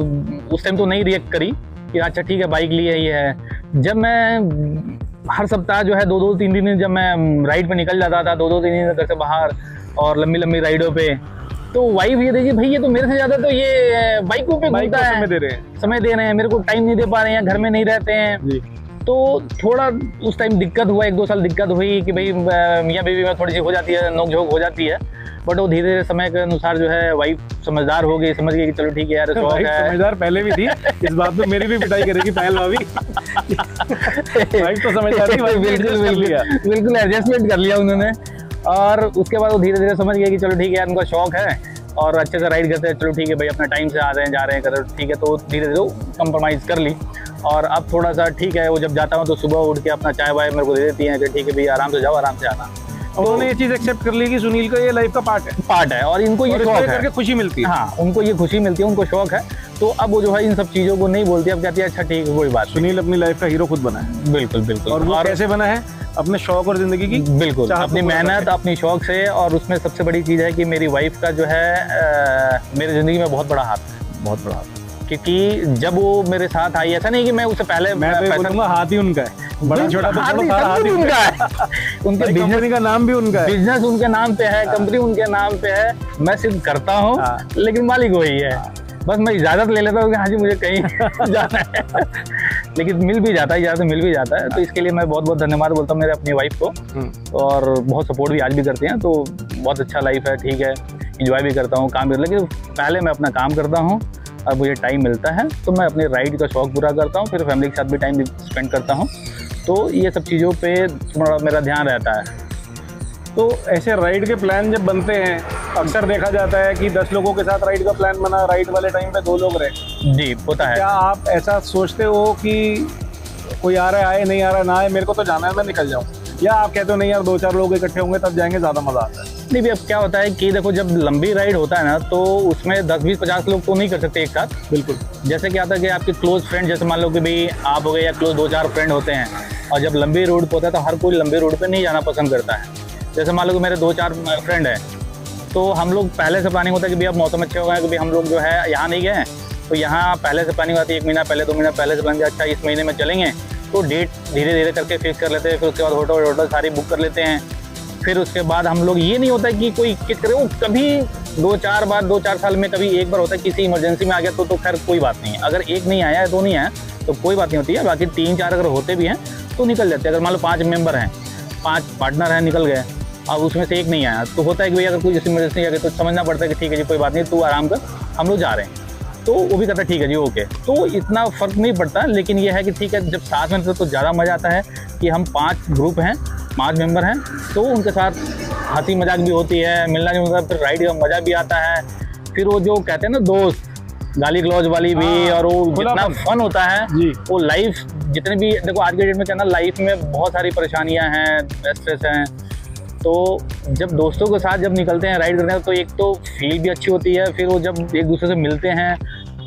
उस टाइम तो नहीं रिएक्ट करी कि अच्छा ठीक है बाइक ली है ये है। जब मैं हर सप्ताह जो है 2-2 3 दिन जब मैं राइड पे निकल जाता था, 2-2 3 दिन घर से बाहर और लंबी लंबी राइडों पे, तो वाइफ ये देखिए भाई ये तो मेरे से ज़्यादा तो ये बाइकों पे बाइक को घूमता है, समय दे रहे हैं। समय दे रहे हैं, मेरे को टाइम नहीं दे पा रहे हैं, घर में नहीं रहते हैं। जी। तो थोड़ा उस टाइम दिक्कत हुआ, 1-2 साल दिक्कत हुई कि भाई मियाँ बीवी में थोड़ी सी हो जाती है, नोक झोंक हो जाती है। बट वो धीरे धीरे समय के अनुसार जो है वाइफ समझदार हो गई, समझ गई कि चलो ठीक है यार शौक वाइफ है। समझदार पहले भी थी, इस बात पे मेरी भी पिटाई करेगी पहल भाभी। वाइफ तो समझदार थी, वाइफ ने adjust कर लिया। बिल्कुल एडजस्टमेंट कर लिया उन्होंने। और उसके बाद वो धीरे धीरे समझ गए कि चलो ठीक है यार उनका शौक है और अच्छे से राइड करते हैं, चलो ठीक है भाई अपना टाइम से आ रहे हैं जा रहे हैं कर ठीक है। तो धीरे धीरे कंप्रोमाइज़ कर ली और अब थोड़ा सा ठीक है। वो जब जाता हूँ तो सुबह उठ के अपना चाय वाय मेरे को दे देती हैं कि ठीक है भैया आराम से जाओ आराम से आना। उन्होंने ये चीज एक्सेप्ट कर ली कि सुनील का ये लाइफ का पार्ट है और इनको ये और इसको शौक करके है। खुशी मिलती है। हाँ उनको ये खुशी मिलती है, उनको शौक है। तो अब वो जो है इन सब चीज़ों को नहीं बोलती, अब कहती है अच्छा ठीक है कोई बात सुनील अपनी लाइफ का हीरो खुद बना है। नहीं। बिल्कुल बिल्कुल। और वो कैसे बना है? अपने शौक और जिंदगी की बिल्कुल चाहत अपनी को पूरा मेहनत करके। अपनी शौक से। और उसमें सबसे बड़ी चीज़ है कि मेरी वाइफ का जो है मेरी ज़िंदगी में बहुत बड़ा हाथ है, बहुत बड़ा हाथ। क्योंकि जब वो मेरे साथ आई, ऐसा नहीं कि मैं उससे पहले मैं तो ये पैसा- बोलूंगा हाथ ही उनका है, बड़ा छोटा तो हाथ छोड़ो, ही सारा सब हाथ कुछ ही उनका है। उनके बिजनेस कंपनी का नाम भी उनका है। बिजनेस उनके नाम पे है, कंपनी उनके नाम पे है, मैं सिर्फ करता हूँ हाँ। लेकिन मालिक वही है। बस मैं इजाज़त ले लेता हूँ कि हाँ जी मुझे कहीं जाना है। लेकिन मिल भी जाता है, इजाज़त मिल भी जाता है। तो इसके लिए मैं बहुत बहुत धन्यवाद बोलता हूँ मेरे अपनी वाइफ को। और बहुत सपोर्ट भी आज भी करते हैं, तो बहुत अच्छा लाइफ है, ठीक है, इंजॉय भी करता हूँ काम भी। लेकिन पहले मैं अपना काम करता हूँ, अब मुझे टाइम मिलता है तो मैं अपने राइड का शौक पूरा करता हूँ, फिर फैमिली के साथ भी टाइम स्पेंड करता हूँ। तो ये सब चीज़ों पे थोड़ा मेरा ध्यान रहता है। तो ऐसे राइड के प्लान जब बनते हैं, अक्सर देखा जाता है कि 10 लोगों के साथ राइड का प्लान बना, राइड वाले टाइम पे 2 लोग रहे। जी होता है। क्या आप ऐसा सोचते हो कि कोई आ रहा है आए, नहीं आ रहा है ना आए, मेरे को तो जाना है मैं निकल जाऊँ, या आप कहते हो नहीं यार 2-4 लोग इकट्ठे होंगे तब जाएंगे, ज़्यादा मज़ा आता है? नहीं भी अब क्या होता है कि देखो जब लंबी राइड होता है ना तो उसमें 10-20-50 लोग तो नहीं कर सकते एक साथ। बिल्कुल। जैसे क्या होता है कि आपके क्लोज फ्रेंड, जैसे मान लो कि भाई आप हो गए या क्लोज 2-4 फ्रेंड होते हैं, और जब लंबी रोड पे होता है तो हर कोई लंबी रोड पे नहीं जाना पसंद करता है। जैसे मान लो कि मेरे 2-4 फ्रेंड हैं, तो हम लोग पहले से प्लानिंग होता है कि भाई अब मौसम अच्छे हो गए कि भाई हम लोग जो है यहाँ नहीं गए, तो यहाँ पहले से प्लानिंग होती है 1 महीना पहले 2 महीना पहले से प्लानिंग, अच्छा इस महीने में चलेंगे, तो डेट धीरे धीरे करके फिक्स कर लेते हैं। फिर उसके बाद होटल सारी बुक कर लेते हैं। फिर उसके बाद हम लोग, ये नहीं होता है कि कोई किस करे, वो कभी 2-4 साल में कभी एक बार होता है, किसी इमरजेंसी में आ गया तो खैर कोई बात नहीं है। अगर एक नहीं आया है, 2 नहीं आया तो कोई बात नहीं होती है। बाकी 3-4 अगर होते भी हैं तो निकल जाते हैं। अगर मान लो 5 मेंबर हैं, 5 पार्टनर हैं, निकल गए, अब उसमें से एक नहीं आया तो होता है कि भाई अगर कोई इमरजेंसी आ गई तो समझना पड़ता है कि ठीक है जी कोई बात नहीं, तू आराम कर, हम लोग जा रहे हैं। तो वो भी कहता है ठीक है जी ओके। तो इतना फ़र्क नहीं पड़ता, लेकिन ये है कि ठीक है जब साथ में तो ज़्यादा मज़ा आता है कि हम 5 ग्रुप हैं, 5 मेंबर हैं, तो उनके साथ हंसी मजाक भी होती है, मिलना जुलना, फिर राइड का मज़ा भी आता है। फिर वो जो कहते हैं ना दोस्त, गाली गलौज वाली भी, और वो जितना फन होता है वो लाइफ जितने भी, देखो आज के डेट में क्या ना, लाइफ में बहुत सारी परेशानियां हैं, स्ट्रेस हैं, तो जब दोस्तों के साथ जब निकलते हैं, राइड करते हैं, तो एक तो फील भी अच्छी होती है। फिर वो जब एक दूसरे से मिलते हैं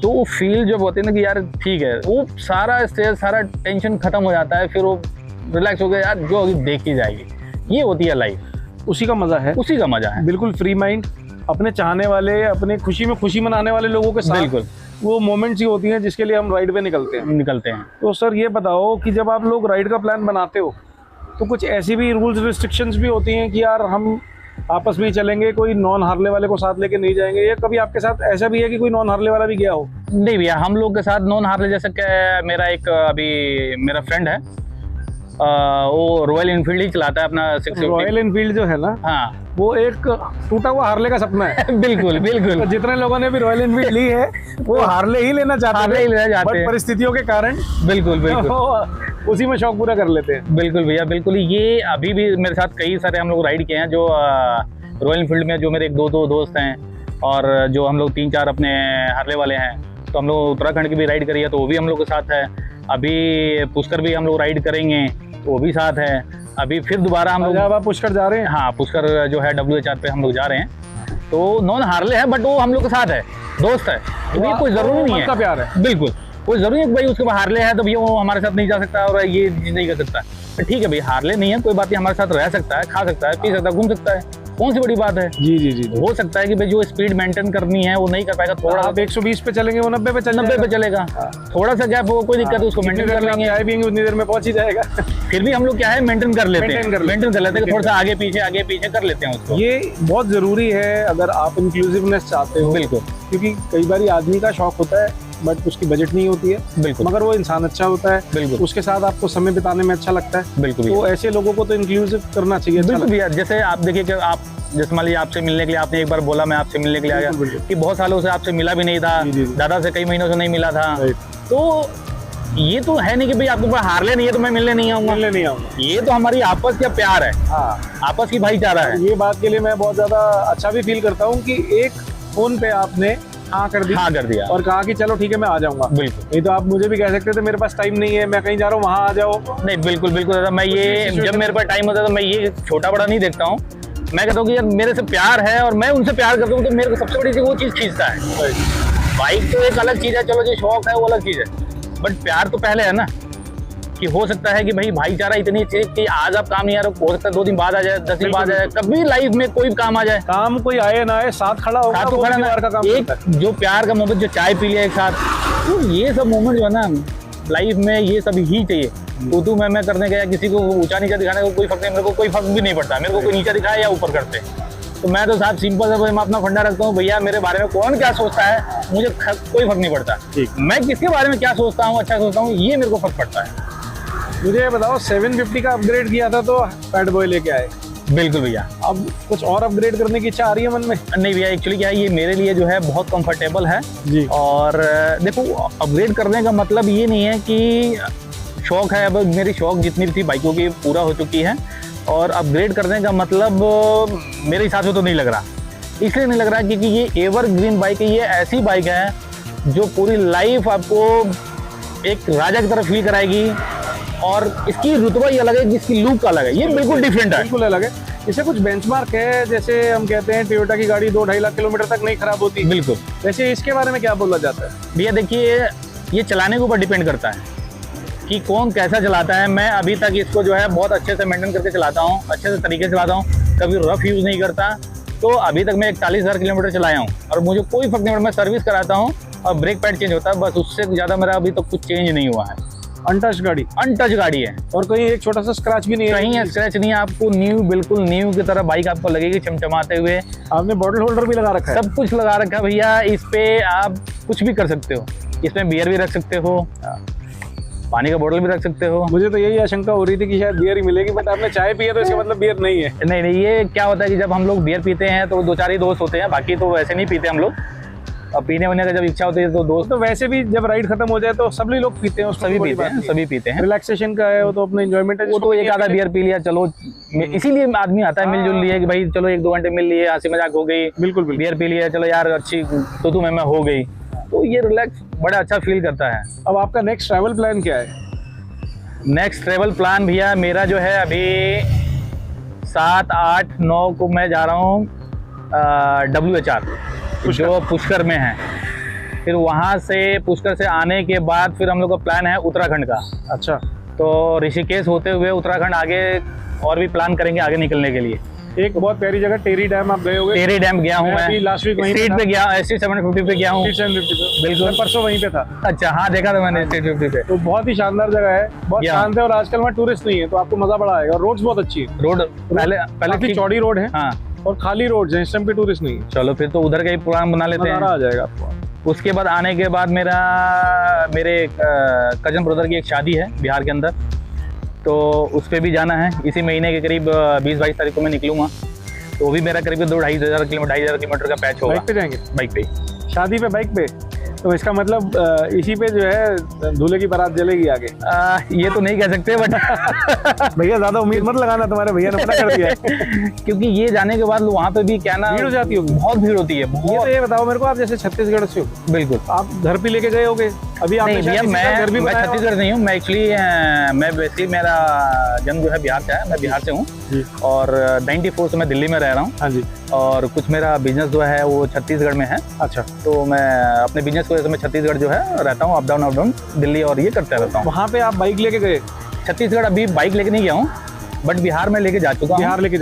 तो वो फील जब होती है ना कि यार ठीक है, वो सारा स्ट्रेस, सारा टेंशन खत्म हो जाता है। फिर वो रिलैक्स हो गया, यार जो अभी देखी जाएगी, ये होती है लाइफ। उसी का मजा है, उसी का मजा है, बिल्कुल फ्री माइंड, अपने चाहने वाले, अपने खुशी में खुशी मनाने वाले लोगों के साथ बिल्कुल वो मोमेंट्स ही होती हैं जिसके लिए हम राइड पे निकलते हैं। तो सर ये बताओ कि जब आप लोग राइड का प्लान बनाते हो तो कुछ ऐसी भी रूल्स रिस्ट्रिक्शंस भी होती हैं कि यार हम आपस में ही चलेंगे, कोई नॉन हार्ले वाले को साथ लेके नहीं जाएंगे, या कभी आपके साथ ऐसा भी है कि कोई नॉन हार्ले वाला भी गया हो? नहीं भैया, हम लोग के साथ नॉन हार्ले, जैसे कि मेरा एक अभी मेरा फ्रेंड है, वो रॉयल इनफील्ड ही चलाता है अपना 650। रॉयल इनफील्ड जो है ना, हाँ वो एक टूटा हुआ हार्ले का सपना है। बिल्कुल बिल्कुल। तो जितने लोगों ने भी रॉयल इनफील्ड ली है वो हार्ले ही लेना चाहते हैं, बट परिस्थितियों के कारण बिल्कुल बिल्कुल उसी में शौक पूरा कर लेते हैं। बिल्कुल भैया बिल्कुल। ये अभी भी मेरे साथ कई सारे हम लोग राइड किए हैं, जो रॉयल इनफील्ड में जो मेरे एक दो दोस्त हैं, और जो हम लोग 3-4 अपने हार्ले वाले हैं, तो हम लोग उत्तराखंड की भी राइड करी है तो वो भी हम लोग के साथ है। अभी पुष्कर भी हम लोग राइड करेंगे, वो भी साथ है। अभी फिर दोबारा हम लोग, आप पुष्कर जा रहे हैं? हाँ, पुष्कर जो है WHR पे हम लोग जा रहे हैं, तो नॉन हार्ले है बट वो हम लोग के साथ है, दोस्त है, तो ये कोई जरूरी नहीं है, प्यार है, बिल्कुल कोई जरूरी है कि भाई उसके पास हार्ले है तो भैया वो हमारे साथ नहीं जा सकता और ये नहीं कर सकता। तो ठीक है भाई, हार्ले नहीं है कोई बात नहीं, हमारे साथ रह सकता है, खा सकता है, पी सकता है, घूम सकता है, कौन सी बड़ी बात है। जी जी जी। हो सकता है कि भाई जो स्पीड मेंटेन करनी है वो नहीं कर पाएगा, थोड़ा आप 120 पे चलेंगे, वो 90 पे चलेगा, थोड़ा सा गैप हो, कोई दिक्कत है, उसको मेंटेन कर लेंगे, चाय पियेंगे उतनी देर में पहुंच ही जाएगा। फिर भी हम लोग क्या है मेंटेन कर लेते हैं, थोड़ा सा आगे पीछे कर लेते हैं उसको। ये बहुत जरूरी है अगर आप इंक्लूसिवनेस चाहते हो, बिल्कुल, क्योंकि कई बार आदमी का शौक होता है बट उसकी बजट नहीं होती है, बिल्कुल, मगर वो इंसान अच्छा होता है, बिल्कुल, उसके साथ आपको समय बिताने में अच्छा लगता है, बिल्कुल। तो ऐसे लोगों को तो इंक्लूसिव करना चाहिए। बिल्कुल भैया, जैसे आप देखिए कि आप जैसे मान लीजिए आपसे मिलने के लिए आपने एक बार बोला मैं आपसे मिलने के लिए आ गया, कि बहुत सालों से आपसे मिला भी नहीं था, दादा से कई महीनों से नहीं मिला था, तो ये तो है नहीं कि भाई आपके पास हार्ले नहीं है तो मैं मिलने नहीं आऊंगा, ये तो हमारी आपस का प्यार है, आपस की भाईचारा है। ये बात के लिए मैं बहुत ज्यादा अच्छा भी फील करता हूँ कि एक फोन पे आपने हाँ कर दिया और कहा कि चलो ठीक है मैं आ जाऊंगा। बिल्कुल, नहीं तो आप मुझे भी कह सकते थे मेरे पास टाइम नहीं है, मैं कहीं जा रहा हूँ, वहाँ आ जाओ। नहीं, बिल्कुल बिल्कुल दादा, मैं ये जब मेरे पास टाइम होता है तो मैं ये छोटा बड़ा नहीं देखता हूँ, मैं कहता हूँ कि यार मेरे से प्यार है और मैं उनसे प्यार करता हूँ, तो मेरे को सबसे बड़ी चीज वो चीज खींचता है। बाइक तो एक अलग चीज है, चलो जो शौक है वो अलग चीज है, बट प्यार तो पहले है ना, कि हो सकता है कि भाई भाईचारा इतनी चीज कि आज आप काम नहीं आ रहे, हो सकता है 2 दिन बाद आ जाए, 10 दिन बाद आ जाए, कभी लाइफ में कोई काम आ जाए, काम कोई आए ना आए, साथ खड़ा होगा, साथ तो खड़ा ना, का काम एक जो प्यार का मोमेंट, जो चाय पी लिया एक साथ, तो ये सब मोमेंट जो है ना लाइफ में, ये सब ही चाहिए। तू मैं करने का या किसी को ऊंचा नीचा दिखाने को कोई फर्क नहीं, मेरे को कोई फर्क भी नहीं पड़ता, मेरे को कोई नीचा दिखाए या ऊपर करते, तो मैं तो साहब सिंपल है, मैं अपना फंडा रखता हूँ, भैया मेरे बारे में कौन क्या सोचता है मुझे कोई फर्क नहीं पड़ता, मैं किसके बारे में क्या सोचता हूँ, अच्छा सोचता हूँ, ये मेरे को फर्क पड़ता है। मुझे ये बताओ 750 का अपग्रेड किया था तो फैट बॉय लेके आए। बिल्कुल भैया, अब कुछ और अपग्रेड करने की इच्छा आ रही है मन में? नहीं भैया, एक्चुअली क्या है, ये मेरे लिए जो है बहुत कंफर्टेबल है जी। और देखो अपग्रेड करने का मतलब ये नहीं है कि शौक है, अब मेरी शौक जितनी थी बाइकों की पूरा हो चुकी है, और अपग्रेड करने का मतलब मेरे हिसाब से तो नहीं लग रहा, इसलिए नहीं लग रहा क्योंकि ये एवरग्रीन बाइक है, ये ऐसी बाइक है जो पूरी लाइफ आपको एक राजा की तरह फील कराएगी, और इसकी रुतबा ही अलग है, इसकी लुक अलग है, ये बिल्कुल डिफरेंट है, बिल्कुल अलग है। इसे कुछ बेंचमार्क है, जैसे हम कहते हैं टोयोटा की गाड़ी 2-2.5 लाख किलोमीटर तक नहीं खराब होती, बिल्कुल, वैसे इसके बारे में क्या बोला जाता है? भैया देखिए, ये चलाने के ऊपर डिपेंड करता है कि कौन कैसा चलाता है। मैं अभी तक इसको जो है बहुत अच्छे से मेंटेन करके चलाता हूँ, अच्छे से तरीके से चलाता हूँ, कभी रफ यूज़ नहीं करता, तो अभी तक मैं 41,000 किलोमीटर चलाया हूँ और मुझे कोई फर्क नहीं पड़ता, मैं सर्विस कराता हूँ और ब्रेक पैड चेंज होता है, बस उससे ज़्यादा मेरा अभी तक कुछ चेंज नहीं हुआ है। अनटच गाड़ी, अनटच गाड़ी है, और कहीं एक छोटा सा स्क्रैच भी नहीं है, कहीं स्क्रैच नहीं है। आपको न्यू, बिल्कुल न्यू की तरह बाइक आपको लगेगी चमचमाते हुए। आपने बॉटल होल्डर भी लगा रखा है, सब कुछ लगा रखा है भैया। इस पे आप कुछ भी कर सकते हो, इसमें बियर भी रख सकते हो, पानी का बोतल भी रख सकते हो। मुझे तो यही आशंका हो रही थी कि शायद बियर ही मिलेगी, बट आपने चाय पिया तो इसका मतलब बियर नहीं है। नहीं नहीं, ये क्या होता है कि जब हम लोग बियर पीते हैं तो दो चार ही दोस्त होते हैं, बाकी तो वैसे नहीं पीते हम लोग। और पीने वीने का जब इच्छा होती है तो दोस्त तो वैसे भी जब राइड खत्म हो जाए तो सभी लोग पीते हैं, सभी पीते हैं, सभी पीते हैं। रिलैक्सेशन का है वो तो अपने एंजॉयमेंट है, वो तो एक आधा बियर पी लिया, चलो इसीलिए आदमी आता है मिलजुल लिए कि भाई चलो 1-2 घंटे मिल लिए, हंसी मजाक हो गई, बिल्कुल बिल्कुल। बियर पी लिया, चलो यार अच्छी तो मैं हो गई, तो ये रिलैक्स बड़ा अच्छा फील करता है। अब आपका नेक्स्ट ट्रैवल प्लान क्या है? नेक्स्ट ट्रैवल प्लान भैया मेरा जो है, अभी 7, 8, 9 को मैं जा रहा हूँ WHR जो पुष्कर में है। फिर वहाँ से पुष्कर से आने के बाद फिर हम लोग का प्लान है उत्तराखंड का। अच्छा, तो ऋषिकेश होते हुए उत्तराखंड आगे और भी प्लान करेंगे आगे निकलने के लिए। एक बहुत प्यारी जगह टेरी डैम आप गए होगे? टेरी डैम गया हूँ मैं, लास्ट वीक वहीं स्ट्रीट पे गया, ST 750 पे गया हूँ। बिल्कुल, परसों वहीं पे था। अच्छा हाँ, देखा था मैंने स्ट्रीट 50 पे। तो बहुत ही शानदार जगह है, बहुत या। शांत है, और आजकल वहाँ टूरिस्ट नहीं है तो आपको मजा बड़ा आएगा। रोड्स बहुत अच्छी है, रोड पहले काफी ठीक- चौड़ी रोड है, हाँ, और खाली रोड है, इस टाइम पे टूरिस्ट नहीं है। चलो फिर तो उधर का ही प्लान बना लेते नजारा हैं। आ जाएगा आपको। उसके बाद आने के बाद मेरे कजन ब्रदर की एक शादी है बिहार के अंदर, तो उस पर भी जाना है। इसी महीने के करीब 20-22 तारीख को मैं निकलूंगा, तो वो भी मेरा करीब 2-2.5 किलोमीटर का पैच होगा। बाइक पे जाएंगे? बाइक पे। शादी पे बाइक पे, तो इसका मतलब इसी पे जो है दूल्हे की बारात जलेगी आगे। ये तो नहीं कह सकते बट भैया ज्यादा उम्मीद मत लगाना, तुम्हारे भैया ने मना कर दिया है। क्योंकि ये जाने के बाद वहाँ पे भी क्या ना भीड़ हो जाती होगी, बहुत भीड़ होती है, ये तो बहुत। ये बताओ मेरे को, आप जैसे छत्तीसगढ़ से हो, बिल्कुल। आप घर पे लेके गए होगे अभी? आपने नहीं भैया, शायद इसी साल घर भी मैं बनाया होगा। छत्तीसगढ़ नहीं हूँ, मैं एक्चुअली मैं वैसे मेरा जन्म जो है बिहार का है, मैं बिहार से हूँ, जी। और 94 से मैं दिल्ली में रह रहा हूँ, हाँ जी। और कुछ मेरा बिजनेस जो है वो छत्तीसगढ़ में है। अच्छा, तो मैं अपने बिजनेस की वजह से मैं छत्तीसगढ़ जो है रहता हूँ, अप डाउन दिल्ली, और ये करते रहता हूँ। वहाँ पे आप बाइक लेके गए? छत्तीसगढ़ अभी बाइक लेके नहीं गया हूँ, बट बिहार में लेके जा चुका हूँ। बिहार लेके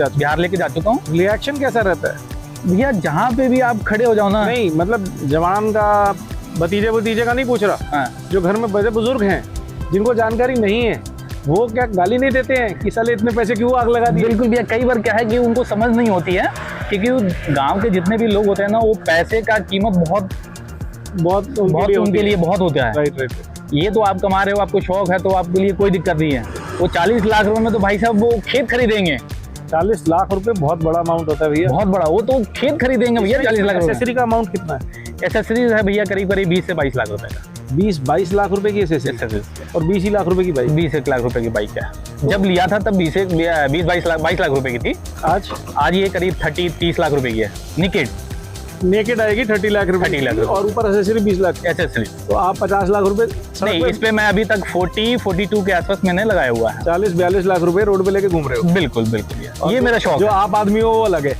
जा चुका हूँ। रिएक्शन कैसा रहता है भैया जहाँ पे भी आप खड़े हो जाओ ना। नहीं मतलब जवान का, भतीजे का नहीं पूछ रहा, हाँ। जो घर में बड़े बुजुर्ग हैं जिनको जानकारी नहीं है, वो क्या गाली नहीं देते हैं कि साले इतने पैसे क्यों आग लगा दी? बिल्कुल भैया, कई बार क्या है कि उनको समझ नहीं होती है, क्योंकि गांव के जितने भी लोग होते हैं ना, वो पैसे का कीमत बहुत उनके लिए बहुत होता है। राइट। ये तो आप कमा रहे हो, आपको शौक है, तो आपके लिए कोई दिक्कत नहीं है। वो 40 लाख रुपए में तो भाई साहब वो खेत खरीदेंगे। 40 लाख रुपए बहुत बड़ा अमाउंट होता है भैया, बहुत बड़ा, वो तो खेत खरीदेंगे भैया 40 लाख रुपए। एक्सेसरी का अमाउंट कितना है? एसेसरीज है भैया करीब 20 से 22 लाख रुपए का। 20-22 लाख रुपए की एक्सेसरी, और 20 ही लाख रुपए की बाइक। 20 लाख रुपए की बाइक है। जब लिया था तब 22 लाख रुपए की थी। आज ये करीब 30-30 लाख रुपए की है। नेकेड आएगी 30 लाख रुपए, 30 लाख रुपए, और ऊपर एक्सेसरी 20 लाख। एसेसरी तो आप 50 लाख रुपए नहीं, इस पे मैं अभी तक 40-42 के आसपास मैंने लगाया हुआ है। 40-42 लाख रुपए रोड पे लेके घूम रहे हो? बिल्कुल भैया, ये मेरा शौक जो है। आप आदमी हो वो अलग है।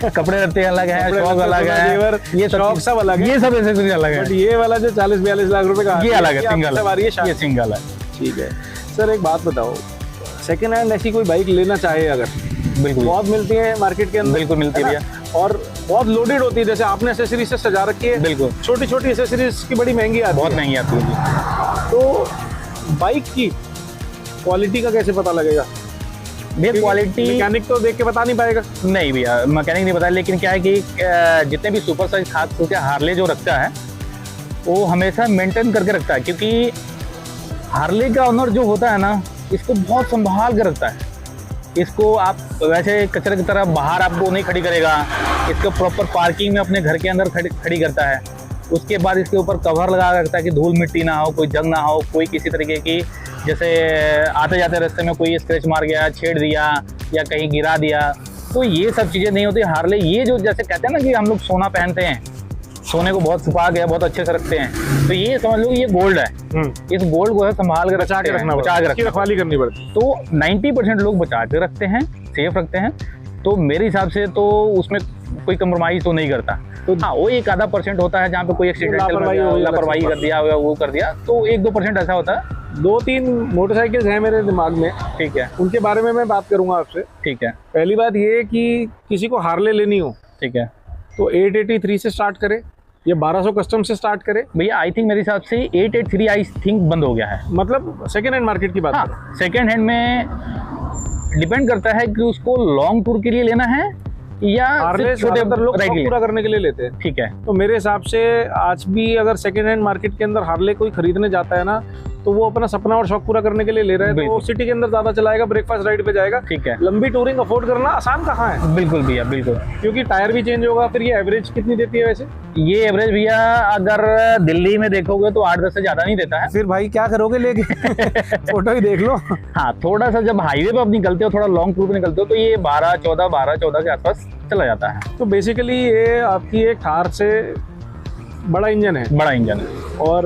कपड़े रखते अलग है, शौक अलग है, ये शौक सब अलग है, ये सब एसेसरी अलग है। बट ये वाला जो 40-42 लाख रुपए का ये अलग है, सिंगल सवारी है, ये सिंगल है। ठीक है। सर एक बात बताओ, सेकेंड हैंड ऐसी कोई बाइक लेना चाहे अगर, बिल्कुल बहुत मिलती है मार्केट के अंदर, बिल्कुल मिलती है ना? और बहुत लोडेड होती है, जैसे आपने एक्सेसरीज से सजा रखी है, बिल्कुल। छोटी एक्सेसरीज की बड़ी महंगी आती है, बहुत महंगी आती है। तो बाइक की क्वालिटी का कैसे पता लगेगा? भैया क्वालिटी मैकेनिक तो देख के बता नहीं पाएगा। नहीं भैया, मैकेनिक नहीं बताया, लेकिन क्या है कि जितने भी सुपर साइज खास करके हार्ले जो रखता है वो हमेशा मेंटेन करके रखता है, क्योंकि हार्ले का ओनर जो होता है ना, इसको बहुत संभाल के रखता है। इसको आप वैसे कचरे की तरह बाहर आपको नहीं खड़ी करेगा, इसको प्रॉपर पार्किंग में अपने घर के अंदर खड़ी करता है। उसके बाद इसके ऊपर कवर लगा रखता है कि धूल मिट्टी ना हो, कोई जंग ना हो, कोई किसी तरीके की, जैसे आते जाते रास्ते में कोई स्क्रैच मार गया, छेड़ दिया या कहीं गिरा दिया, तो ये सब चीज़ें नहीं होती। हार्ले ये जो जैसे कहते हैं ना कि हम लोग सोना पहनते हैं, सोने को बहुत छुपा के बहुत अच्छे से रखते हैं, तो ये समझ लो ये गोल्ड है। इस गोल्ड को है संभाल के बचा के रखना, रखवाली करनी पड़ती। तो 90% लोग बचा के रखते हैं, सेफ रखते हैं। तो मेरे हिसाब से तो उसमें कोई कंप्रोमाइज तो नहीं करता। तो हाँ, वो 1-आधा% होता है जहाँ पे कोई एक्सीडेंटल लापरवाही कर दिया, वो कर दिया, तो 1-2% ऐसा होता है। 2-3 मोटरसाइकिल्स हैं मेरे दिमाग में, ठीक है, उनके बारे में मैं बात करूंगा आपसे। ठीक है। पहली बात ये कि किसी को हार्ले लेनी हो, ठीक है, तो 883 से स्टार्ट करे, ये 1200 कस्टम से स्टार्ट करे, भैया आई थिंक मेरे हिसाब से 883 आई थिंक बंद हो गया है। मतलब सेकेंड हैंड मार्केट की बात करें। हाँ, सेकेंड हैंड में डिपेंड करता है कि उसको लॉन्ग टूर के लिए लेना है या हार्ले छोटे ज्यादातर लोग राइड शौक के लिए। पूरा करने के लिए लेते हैं। ठीक है, तो मेरे हिसाब से आज भी अगर सेकेंड हैंड मार्केट के अंदर हार्ले कोई खरीदने जाता है ना, तो वो अपना सपना और शौक पूरा करने के लिए ले रहा है, तो वो बिल्कुल। सिटी के अंदर ज्यादा चलाएगा, ब्रेकफास्ट राइड पे जाएगा। ठीक है, लंबी टूरिंग अफोर्ड करना आसान कहाँ है, बिल्कुल भैया बिल्कुल। क्योंकि टायर भी चेंज होगा। फिर ये एवरेज कितनी देती है वैसे? ये एवरेज भैया अगर दिल्ली में देखोगे तो 8-10 से ज्यादा नहीं देता है। फिर भाई क्या करोगे लेके फोटो ही देख लो। हाँ, थोड़ा सा जब हाईवे पे आप निकलते हो, थोड़ा लॉन्ग टूर पे निकलते हो, तो ये 12-14 के आसपास चला जाता है। तो बेसिकली ये आपकी एक थार से बड़ा इंजन है बड़ा इंजन है और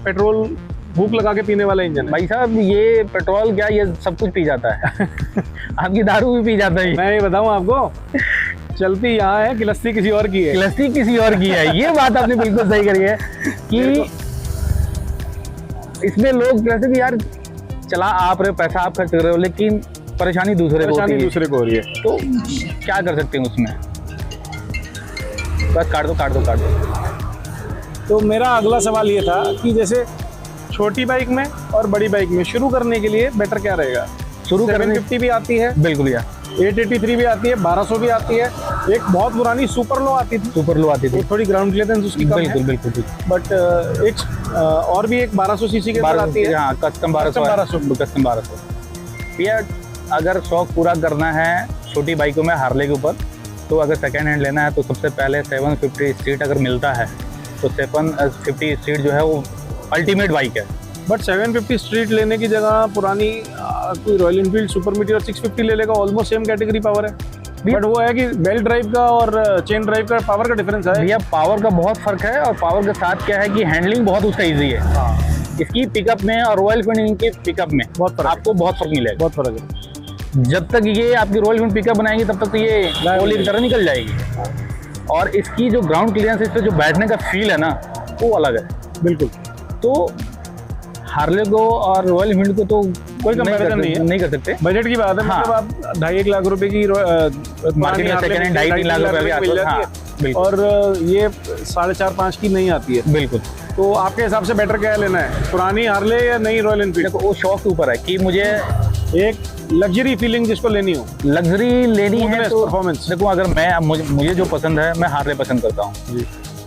पेट्रोल भूख लगा के पीने वाला इंजन है। भाई साहब। ये पेट्रोल क्या, ये सब कुछ पी जाता है आपकी दारू भी पी जाता है। मैं ये बताऊं आपको, चलती यहाँ है, गिलस्ती किसी और की है। गिलस्ती किसी और की है, ये बात आपने बिल्कुल सही करी है कि इसमें लोग कहते हैं कि यार चला आप रहे, पैसा आप खर्च कर रहे हो, लेकिन परेशानी दूसरे को होती है। दूसरे को हो रही है। तो क्या कर सकते हैं उसमें, बस काट दो। तो मेरा अगला सवाल ये था कि जैसे छोटी बाइक में और बड़ी बाइक में शुरू करने के लिए बेटर क्या रहेगा? शुरू करने 750 भी आती है, बिल्कुल भैया, 883 भी आती है, 1200 भी आती है, एक बहुत पुरानी सुपर लो आती थी, सुपर लो आती थी। वो थोड़ी ग्राउंड क्लियरेंस उसकी कम है, बिल्कुल। बट एक और भी एक 1200 सीसी के अंदर आती है। हाँ, कस्टम 1200 भैया। अगर शौक पूरा करना है छोटी बाइकों में हार्ले के ऊपर, तो अगर सेकेंड हैंड लेना है तो सबसे पहले 750 स्ट्रीट अगर मिलता है तो 750 स्ट्रीट जो है वो अल्टीमेट बाइक है। बट 750 स्ट्रीट लेने की जगह पुरानी कोई रॉयल इनफील्ड सुपर मीटियोर 650 ले लेगा, ऑलमोस्ट सेम कैटेगरी पावर है। बट वो है कि बेल्ट ड्राइव का और चेन ड्राइव का पावर का डिफरेंस है। भैया पावर का बहुत फर्क है, और पावर के साथ क्या है कि हैंडलिंग बहुत उसका ईजी है। हाँ, इसकी पिकअप में और रॉयल एनफील्ड के पिकअप में बहुत फर्क है। आपको बहुत फर्क मिलेगा। बहुत फर्क है। जब तक ये आपकी रॉयल एनफील्ड पिकअप बनाएंगे तब तक तो ये गोली की तरह निकल जाएगी, और इसकी जो ग्राउंड क्लियरेंस, इस पे जो बैठने का फील है ना, वो अलग है बिल्कुल। तो हार्ले को और रॉयल एनफील्ड को तो कोई कंपैरिजन नहीं कर सकते। बजट की बात है। हाँ। मतलब आप 2.5-1 लाख रुपए की मार्केट में सेकंड हैंड 2.5-3 लाख रुपए भी मिल आते हैं। जाती हाँ, है, बिल्कुल और ये 4.5-5 की नहीं आती है। बिल्कुल। तो आपके हिसाब से बेटर क्या लेना है, पुरानी हार्ले या नई रॉयल एनफील्ड? देखो वो शौक के ऊपर है कि मुझे एक लग्जरी फीलिंग जिसको लेनी हो, लग्जरी लेनी है Smoothness, तो performance। देखो, अगर मैं मुझे जो पसंद है, मैं हार्ले पसंद करता हूँ,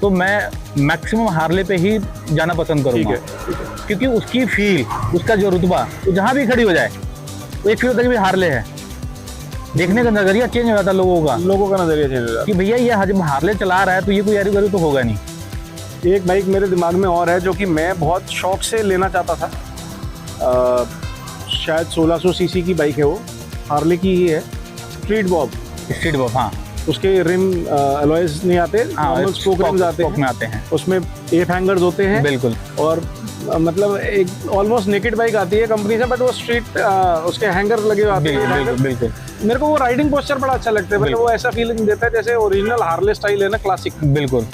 तो मैं मैक्सिमम हार्ले पे ही जाना पसंद ठीक करूँगा। है। क्योंकि उसकी फील, उसका जो रुतबा, वो जहाँ भी खड़ी हो जाए वो एक फील होता है कि भाई हार्ले है। देखने का नजरिया चेंज हो जाता है लोगों का लोगों का नजरिया चेंज हो जाता कि भैया ये जब हार्ले चला रहा है तो ये कोई यारी तो होगा नहीं। है। एक बाइक मेरे दिमाग में और है जो कि मैं बहुत शौक से लेना चाहता था, शायद 1600 सीसी की बाइक है, वो हार्ले की ही है, स्ट्रीट बॉब। स्ट्रीट बॉब, हाँ उसके रिम अलॉयज नहीं आते, नॉर्मल स्पोक रिम्स आते में आते हैं, उसमें एफ हैंगर्स होते हैं बिल्कुल। और मतलब एक ऑलमोस्ट नेकेड बाइक आती है कंपनी से, बट वो स्ट्रीट उसके हैंगर लगे हुए आते हैं। बिल्कुल। मेरे को वो राइडिंग पोस्चर बड़ा अच्छा लगता है, मतलब वो ऐसा फीलिंग देता है जैसे ओरिजिनल हार्ले स्टाइल है ना, क्लासिक। बिल्कुल।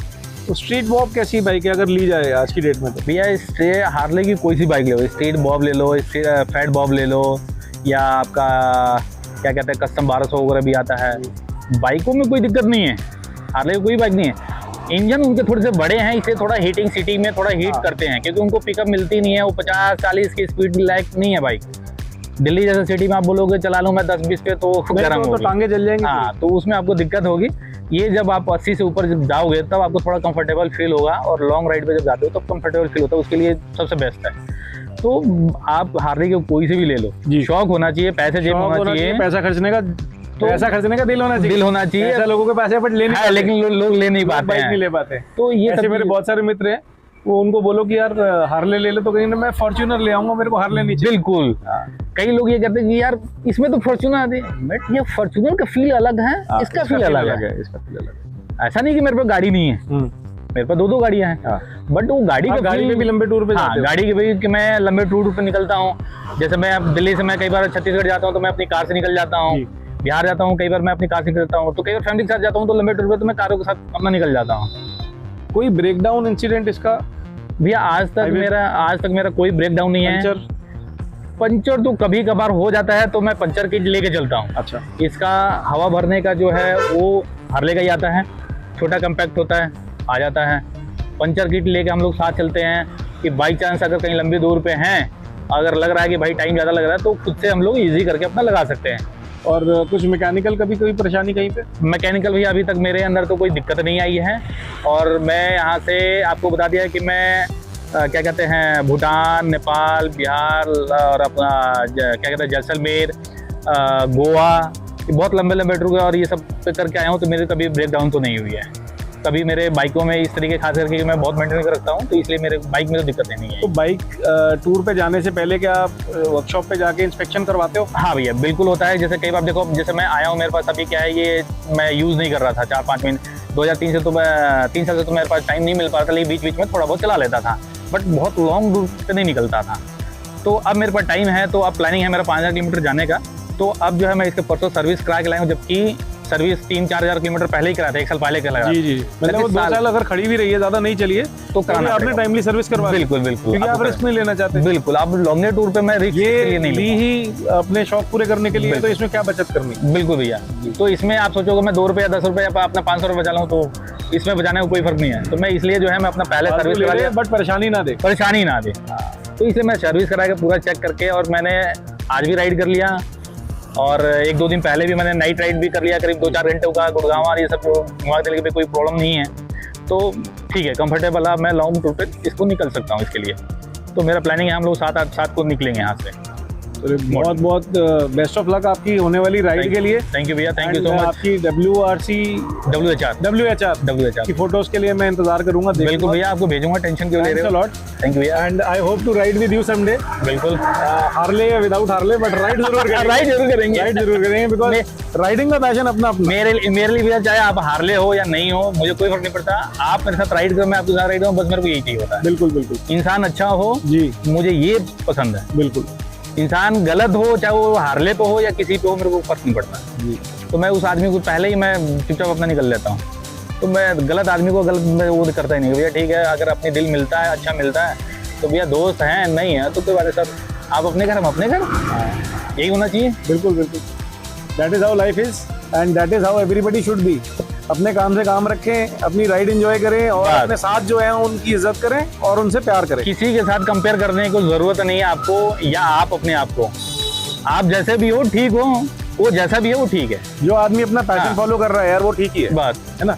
तो स्ट्रीट बॉब कैसी बाइक है अगर ली जाए आज की डेट में? तो भैया हार्ले की कोई सी बाइक ले लो, स्ट्रीट बॉब ले लो, फैट बॉब ले लो, या आपका क्या कहते हैं कस्टम 1200 वगैरह भी आता है। बाइकों में कोई दिक्कत नहीं है, हार्ले की कोई बाइक नहीं है। इंजन उनके थोड़े से बड़े हैं, इसलिए थोड़ा हीटिंग सिटी में थोड़ा हीट करते हैं, क्योंकि उनको पिकअप मिलती नहीं है, वो 50-40 की स्पीड लायक नहीं है बाइक। दिल्ली जैसे सिटी में आप बोलोगे चला लूँ मैं 10-20 पे, तो गर्म तो होगी, टांगे जल जाएंगी। हाँ, तो उसमें आपको दिक्कत होगी। ये जब आप 80 से ऊपर जब जाओगे तब आपको थोड़ा कंफर्टेबल फील होगा, और लॉन्ग राइड पे जब जाते हो तब कंफर्टेबल फील होता है, उसके लिए सबसे बेस्ट है। तो आप हार्ले के कोई से भी ले लो, शौक होना चाहिए, पैसे जेब होना चाहिए, पैसा खर्चने का, तो पैसा खर्चने का दिल होना चाहिए। दिल होना चाहिए। ऐसा लोगों के पैसे बट ले नहीं हाँ, लेकिन लोग ले नहीं पाते बाइक हैं, नहीं ले पाते। तो ये ऐसे सब मेरे बहुत सारे मित्र हैं, वो उनको बोलो कि यार हार्ले ले ले, तो कहीं ना मैं फॉर्च्यूनर ले आऊंगा, मेरे को हार्ले नहीं चाहिए। बिल्कुल। कई लोग ये कहते हैं कि यार इसमें तो फॉर्च्यूनर आती है, बट ये फॉर्च्यूनर का फील अलग है, इसका फील अलग है। इसका फील अलग है। ऐसा नहीं कि मेरे पास गाड़ी नहीं है, मेरे पास 2 गाड़ियां हैं, बट वो गाड़ी में भी लंबे टूर पे हाँ, गाड़ी के भाई कि मैं लंबे टूर पे निकलता हूँ। जैसे मैं अब दिल्ली से मैं कई बार छत्तीसगढ़ जाता हूँ तो मैं अपनी कार से निकल जाता हूँ, बिहार जाता हूँ कई बार मैं अपनी कार से निकलता हूँ, तो कई बार फैमिली के साथ जाता हूँ तो लंबे टूर पे तो मैं कारों के साथ अपना निकल जाता हूँ। कोई ब्रेकडाउन इंसिडेंट इसका? भैया आज तक मेरा कोई ब्रेकडाउन नहीं है। पंचर तो कभी कभार हो जाता है, तो मैं पंचर किट लेके चलता हूँ। अच्छा। इसका हवा भरने का जो है वो हार्ले का ही आता है, छोटा कम्पैक्ट होता है, आ जाता है। पंचर किट लेके हम लोग साथ चलते हैं कि बाई चांस अगर कहीं लंबी दूर पे हैं, अगर लग रहा है कि भाई टाइम ज़्यादा लग रहा है, तो खुद से हम लोग ईजी करके अपना लगा सकते हैं। और कुछ मैकेनिकल कभी कोई परेशानी कहीं पे? मैकेनिकल भी अभी तक मेरे अंदर तो कोई दिक्कत नहीं आई है। और मैं यहाँ से आपको बता दिया कि मैं क्या कहते हैं, भूटान, नेपाल, बिहार और अपना क्या कहते हैं जैसलमेर, गोवा, बहुत लंबे लंबे टूर और ये सब करके आया हूँ, तो मेरे कभी ब्रेक डाउन तो नहीं हुई है। कभी मेरे बाइकों में इस तरीके खास करके मैं बहुत मेंटेन कर रखता हूँ, तो इसलिए मेरे बाइक में तो दिक्कतें नहीं है। तो बाइक टूर पे जाने से पहले क्या आप वर्कशॉप पे जाके इंस्पेक्शन करवाते हो? हाँ भैया, बिल्कुल होता है। जैसे कई बार देखो, जैसे मैं आया हूँ, मेरे पास अभी क्या है, ये मैं यूज़ नहीं कर रहा था 4-5 महीने, 2003 से तो 3 साल से तो मेरे पास टाइम नहीं मिल पा रहा था, लेकिन बीच बीच में थोड़ा बहुत चला लेता था, बट बहुत लॉन्ग रूट पे नहीं निकलता था। तो अब मेरे पास टाइम है, तो अब प्लानिंग है मेरा 5000 किलोमीटर जाने का। तो अब जो है मैं इसके परसों सर्विस करा के लाया हूँ, जबकि सर्विस 3-4 हज़ार किलोमीटर पहले ही करा था, 1 साल पहले का लगा। जी मतलब वो 2 साल अगर खड़ी भी रही है, ज़्यादा नहीं चली है, तो कराना आपने टाइमली सर्विस करवा दी। बिल्कुल, क्योंकि आप रिस्क नहीं लेना चाहते। बिल्कुल, आप लॉन्ग टूर पे मैं रिस्क ये ली ही अपने शौक पूरे करने के लिए, तो इसमें क्या बचत करनी? बिल्कुल भैया। तो इसमें आप सोचोगे मैं 2 रुपये या 10 रुपये या अपना 500 रुपये बचा लूँ, तो इसमें बचाने का कोई फर्क नहीं है। तो मैं इसलिए जो है मैं अपना पहले सर्विस करा लिया, बट परेशानी ना दे। तो इसलिए मैं सर्विस करा के पूरा चेक करके, और मैंने आज भी राइड कर लिया, और 1-2 दिन पहले भी मैंने नाइट राइड भी कर लिया, करीब 2-4 घंटे का गुड़गांव और ये सब, वहाँ दिल्ली पे कोई प्रॉब्लम नहीं है, तो ठीक है, कंफर्टेबल है। मैं लॉन्ग टूर पे इसको निकल सकता हूँ। इसके लिए तो मेरा प्लानिंग है हम लोग 7-8 को निकलेंगे यहाँ से। तो बहुत बहुत बेस्ट ऑफ लक आपकी होने वाली राइड के लिए। थैंक यू भैया, थैंक यू सो मच। आपकी WHR की फोटोज के लिए मैं इंतजार करूंगा। बिल्कुल भैया, आपको भेजूंगा, टेंशन क्यों ले रहे हो। थैंक यू भैया, and I hope to ride with you someday. बिल्कुल, हार्ले या विदाउट हार्ले, बट राइड जरूर करेंगे। राइड जरूर करेंगे बिकॉज राइडिंग का पैशन अपना मेरे लिए भैया, चाहे आप हार्ले हो या नहीं हो, मुझे कोई फर्क नहीं पड़ता। आप मेरे साथ राइड करो, मैं आपके साथ राइड करूँ, बस मेरे को यही चाहिए होता है। बिल्कुल, इंसान अच्छा हो जी, मुझे ये पसंद है। बिल्कुल। इंसान गलत हो, चाहे वो हार्ले पे हो या किसी पे हो, मेरे को फर्क नहीं पड़ता जी। तो मैं उस आदमी को पहले ही मैं चुपचाप अपना निकल लेता हूँ। तो मैं गलत आदमी को गलत मैं वो करता ही नहीं। भैया ठीक है, अगर अपने दिल मिलता है, अच्छा मिलता है, तो भैया दोस्त हैं, नहीं है तो कोई बात है सर, आप अपने घर, हम अपने घर, यही होना चाहिए। बिल्कुल। That is how life is and that is how everybody should be. अपने काम से काम रखें, अपनी राइड एंजॉय करें, और अपने साथ जो है उनकी इज्जत करें और उनसे प्यार करें। किसी के साथ कंपेयर करने की जरूरत नहीं है आपको, या आप अपने आप को, आप जैसे भी हो ठीक हो, वो जैसा भी है वो ठीक है। जो आदमी अपना पैशन फॉलो कर रहा है यार, वो ठीक ही है, बात है ना।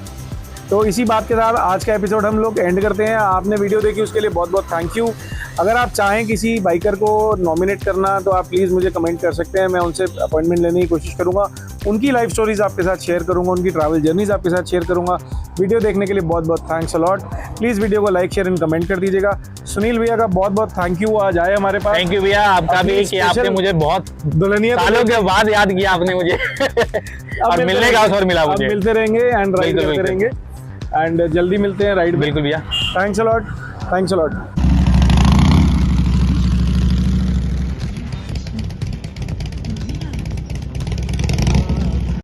तो इसी बात के साथ आज का एपिसोड हम लोग एंड करते हैं। आपने वीडियो देखी उसके लिए बहुत बहुत थैंक यू। अगर आप चाहें किसी बाइकर को नॉमिनेट करना, तो आप प्लीज़ मुझे कमेंट कर सकते हैं। मैं उनसे अपॉइंटमेंट लेने की कोशिश करूंगा, उनकी लाइफ स्टोरीज आपके साथ शेयर करूंगा, उनकी ट्रैवल जर्नीज आपके साथ शेयर करूंगा। वीडियो देखने के लिए बहुत बहुत थैंक्स अलॉट। प्लीज़ वीडियो को लाइक, शेयर एंड कमेंट कर दीजिएगा। सुनील भैया का बहुत बहुत थैंक यू, आज आए हमारे पास। थैंक यू भैया, आपका भी कि आपने मुझे बहुत दुल्हनिया सालों के बाद याद किया आपने मुझे और मिलने का अवसर मिला मुझे। मिलते रहेंगे एंड राइड करते रहेंगे, एंड जल्दी मिलते हैं राइड में। बिल्कुल भैया, थैंक्स अलॉट।